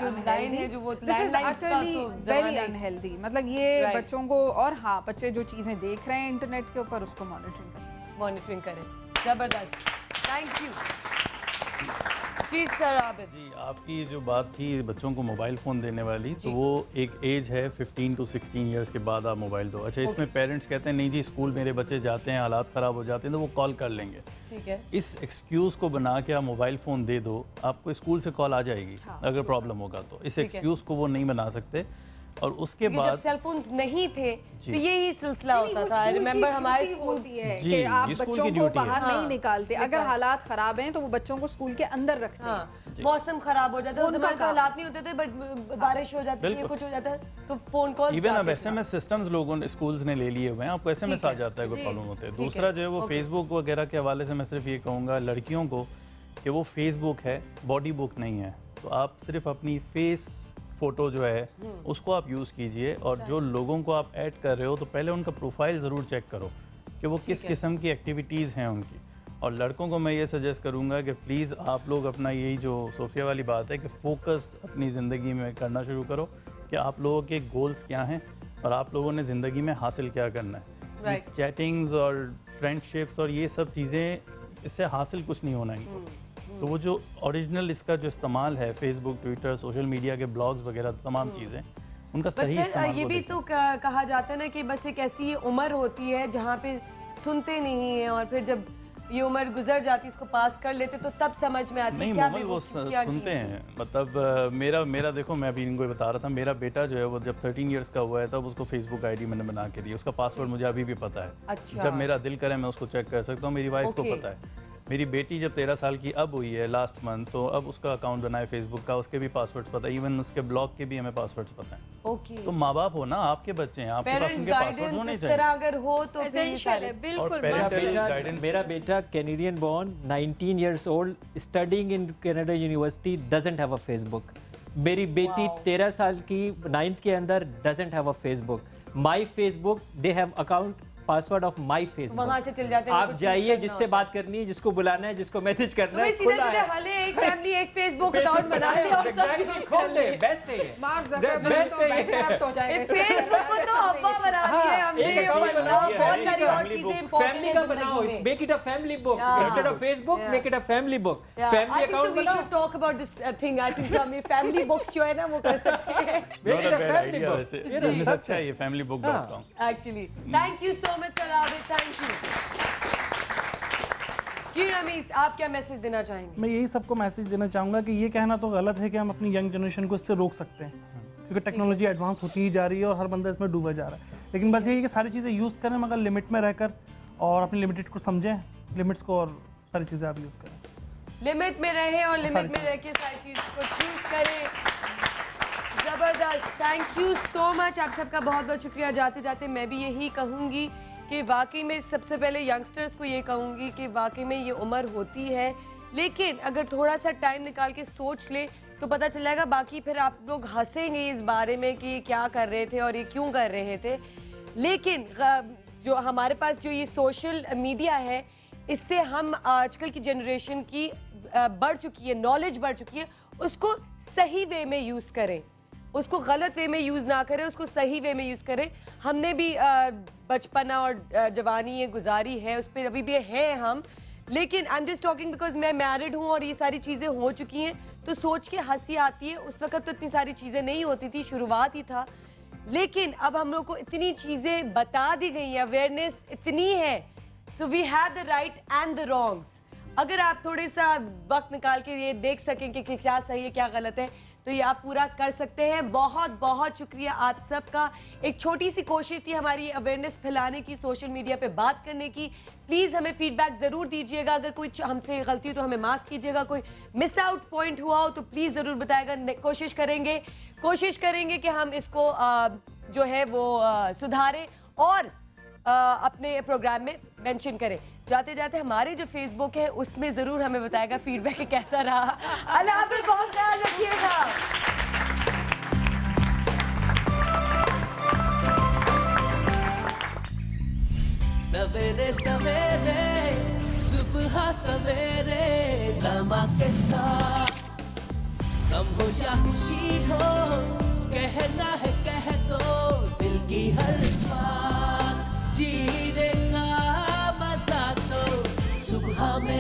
अनहेल्दी। मतलब ये बच्चों को, और हाँ, बच्चे जो चीज़ें देख रहे हैं इंटरनेट के ऊपर उसको मॉनिटरिंग करें। जबरदस्त, थैंक यू जी। सर आबिद जी, आपकी जो बात थी बच्चों को मोबाइल फ़ोन देने वाली, तो वो एक एज है 15 to 16 ईयर्स के बाद आप मोबाइल दो। अच्छा, इसमें पेरेंट्स कहते हैं नहीं जी स्कूल मेरे बच्चे जाते हैं, हालात ख़राब हो जाते हैं, तो वो कॉल कर लेंगे। ठीक है, इस एक्सक्यूज़ को बना के आप मोबाइल फ़ोन दे दो, आपको स्कूल से कॉल आ जाएगी। अगर प्रॉब्लम होगा तो इस एक्सक्यूज़ को वो नहीं बना सकते। और उसके बाद जब सेल फोन्स नहीं थे तो यही सिलसिला होता था। आई रिमेंबर हमारे स्कूल है कि आप बच्चों को बाहर नहीं निकालते, अगर हालात खराब हैं तो वो बच्चों को स्कूल के अंदर रखते हैं। मौसम खराब हो जाता है, उस जमाने तो हालात नहीं होते थे, बट बारिश हो जाती है, कुछ हो जाता है तो फोन कॉल। इवन अब SMS सिस्टम्स लोगों ने स्कूल्स ने ले लिए हुए हैं, आपको SMS आ जाता है, कोई प्रॉब्लम होता है। दूसरा जो है वो फेसबुक वगैरह के हवाले से मैं सिर्फ ये कहूँगा लड़कियों को कि वो फेसबुक है, बॉडी बुक नहीं है। तो आप सिर्फ अपनी फेस फ़ोटो जो है उसको आप यूज़ कीजिए, और जो लोगों को आप ऐड कर रहे हो तो पहले उनका प्रोफाइल ज़रूर चेक करो कि वो किस किस्म की एक्टिविटीज़ हैं उनकी। और लड़कों को मैं ये सजेस्ट करूँगा कि प्लीज़ आप लोग अपना यही जो सोफिया वाली बात है कि फ़ोकस अपनी ज़िंदगी में करना शुरू करो कि आप लोगों के गोल्स क्या हैं और आप लोगों ने ज़िंदगी में हासिल क्या करना है। चैटिंग्स और फ्रेंडशिप्स और ये सब चीज़ें, इससे हासिल कुछ नहीं होना इनको। तो वो जो ओरिजिनल इसका जो इस्तेमाल है, फेसबुक, ट्विटर, सोशल मीडिया के ब्लॉग्स वगैरह तमाम चीज़ें, उनका सही इस्तेमाल। ये भी तो कहा जाता है ना कि बस एक ऐसी उम्र होती है जहाँ पे सुनते नहीं है, और फिर जब ये उम्र गुजर जाती है, इसको पास कर लेते तो तब समझ में आती है क्या वो सुनते हैं। मतलब मेरा देखो, मैं अभी इनको बता रहा था, मेरा बेटा जो है वो जब 13 इयर्स का हुआ है तब उसको फेसबुक ID मैंने बना के दी, उसका पासवर्ड मुझे अभी भी पता है। अच्छा। जब मेरा दिल करे मैं उसको चेक कर सकता हूँ, मेरी वाइफ को पता है। मेरी बेटी जब 13 साल की अब हुई है लास्ट मंथ, तो अब उसका अकाउंट बनाए फेसबुक का, उसके भी पासवर्ड्स पता है, इवन उसके ब्लॉग के भी हमें पासवर्ड्स पता है। तो माँ बाप हो ना, आपके बच्चे हैं, आपके पास उनके पासवर्ड्स होने चाहिए। अगर हो तो बिल्कुल। मेरा बेटा Canadian born, 19 years old, studying in Canada university, doesn't have a Facebook. मेरी बेटी 13 साल की 9th के अंदर, doesn't have a Facebook. My Facebook they have account password of my Facebook, वहां से चल जाते हैं। आप जाइए, जिससे बात करनी है, जिसको बुलाना है, जिसको मैसेज करना है, खुला है। हले एक फैमिली एक फेसबुक अकाउंट बना ले और सब खोल ले, बेस्ट है ये, बेस्ट है ये। फेसबुक को तो अब्बा बना दिए हमने, बहुत सारी और चीजें इंपॉर्टेंट फैमिली का बनाओ, make it a family book instead of Facebook, make it a family book, family account बनाओ। We should talk about this thing, I think हम फैमिली बुक जो है ना वो कर सकते हैं। Make it a family book, ये अच्छा है, ये familybook.com। Actually thank you so much Salabit, thank you. जी रमीज, आप क्या मैसेज देना चाहेंगे? मैं यही सबको मैसेज देना चाहूँगा कि ये कहना तो गलत है कि हम अपनी यंग जनरेशन को इससे रोक सकते हैं, क्योंकि टेक्नोलॉजी एडवांस होती ही जा रही है और हर बंदा इसमें डूबा जा रहा है। लेकिन बस यही कि सारी चीज़ें यूज़ करें, मगर लिमिट में रहकर, और अपनी लिमिटेड को समझें, लिमिट्स को, और सारी चीज़ें आप यूज़ करें, लिमिट में रहें और लिमिट में रह के सारी चीज़ को चूज़ करें। ज़बरदस्त, थैंक यू सो मच, आप सबका बहुत बहुत शुक्रिया। जाते जाते मैं भी यही कहूँगी कि वाकई में सबसे पहले यंगस्टर्स को ये कहूँगी कि वाकई में ये उम्र होती है, लेकिन अगर थोड़ा सा टाइम निकाल के सोच ले तो पता चल जाएगा। बाकी फिर आप लोग हंसेंगे इस बारे में कि क्या कर रहे थे और ये क्यों कर रहे थे, लेकिन जो हमारे पास जो ये सोशल मीडिया है, इससे हम आजकल की जनरेशन की बढ़ चुकी है, नॉलेज बढ़ चुकी है, उसको सही वे में यूज़ करें, उसको गलत वे में यूज़ ना करें, उसको सही वे में यूज़ करें। हमने भी बचपना और जवानी ये गुजारी है, उस पर अभी भी हैं हम, लेकिन I am just talking because मैं मैरिड हूँ और ये सारी चीज़ें हो चुकी हैं, तो सोच के हंसी आती है। उस वक्त तो इतनी सारी चीज़ें नहीं होती थी, शुरुआत ही था, लेकिन अब हम लोग को इतनी चीज़ें बता दी गई हैं, अवेयरनेस इतनी है, so we have the right and the wrongs. अगर आप थोड़े सा वक्त निकाल के ये देख सकें कि क्या सही है क्या गलत है, तो ये आप पूरा कर सकते हैं। बहुत बहुत शुक्रिया आप सबका। एक छोटी सी कोशिश थी हमारी अवेयरनेस फैलाने की, सोशल मीडिया पे बात करने की। प्लीज़ हमें फीडबैक ज़रूर दीजिएगा, अगर कोई हमसे गलती हो तो हमें माफ़ कीजिएगा, कोई मिस आउट पॉइंट हुआ हो तो प्लीज़ ज़रूर बताएगा। कोशिश करेंगे कि हम इसको जो है वो सुधारें और अपने प्रोग्राम में मेंशन करें। जाते जाते हमारे जो फेसबुक है उसमें ज़रूर हमें बताएगा फीडबैक कैसा रहा। अल्लाह हाफ़िज़, बहुत ख्याल रखिएगा। सवेरे सवेरे सुबह सवेरे समा के साथ, गम हो या खुशी हो, कहना है कह दो दिल की हर बात। जीने का मजा तो सुबह में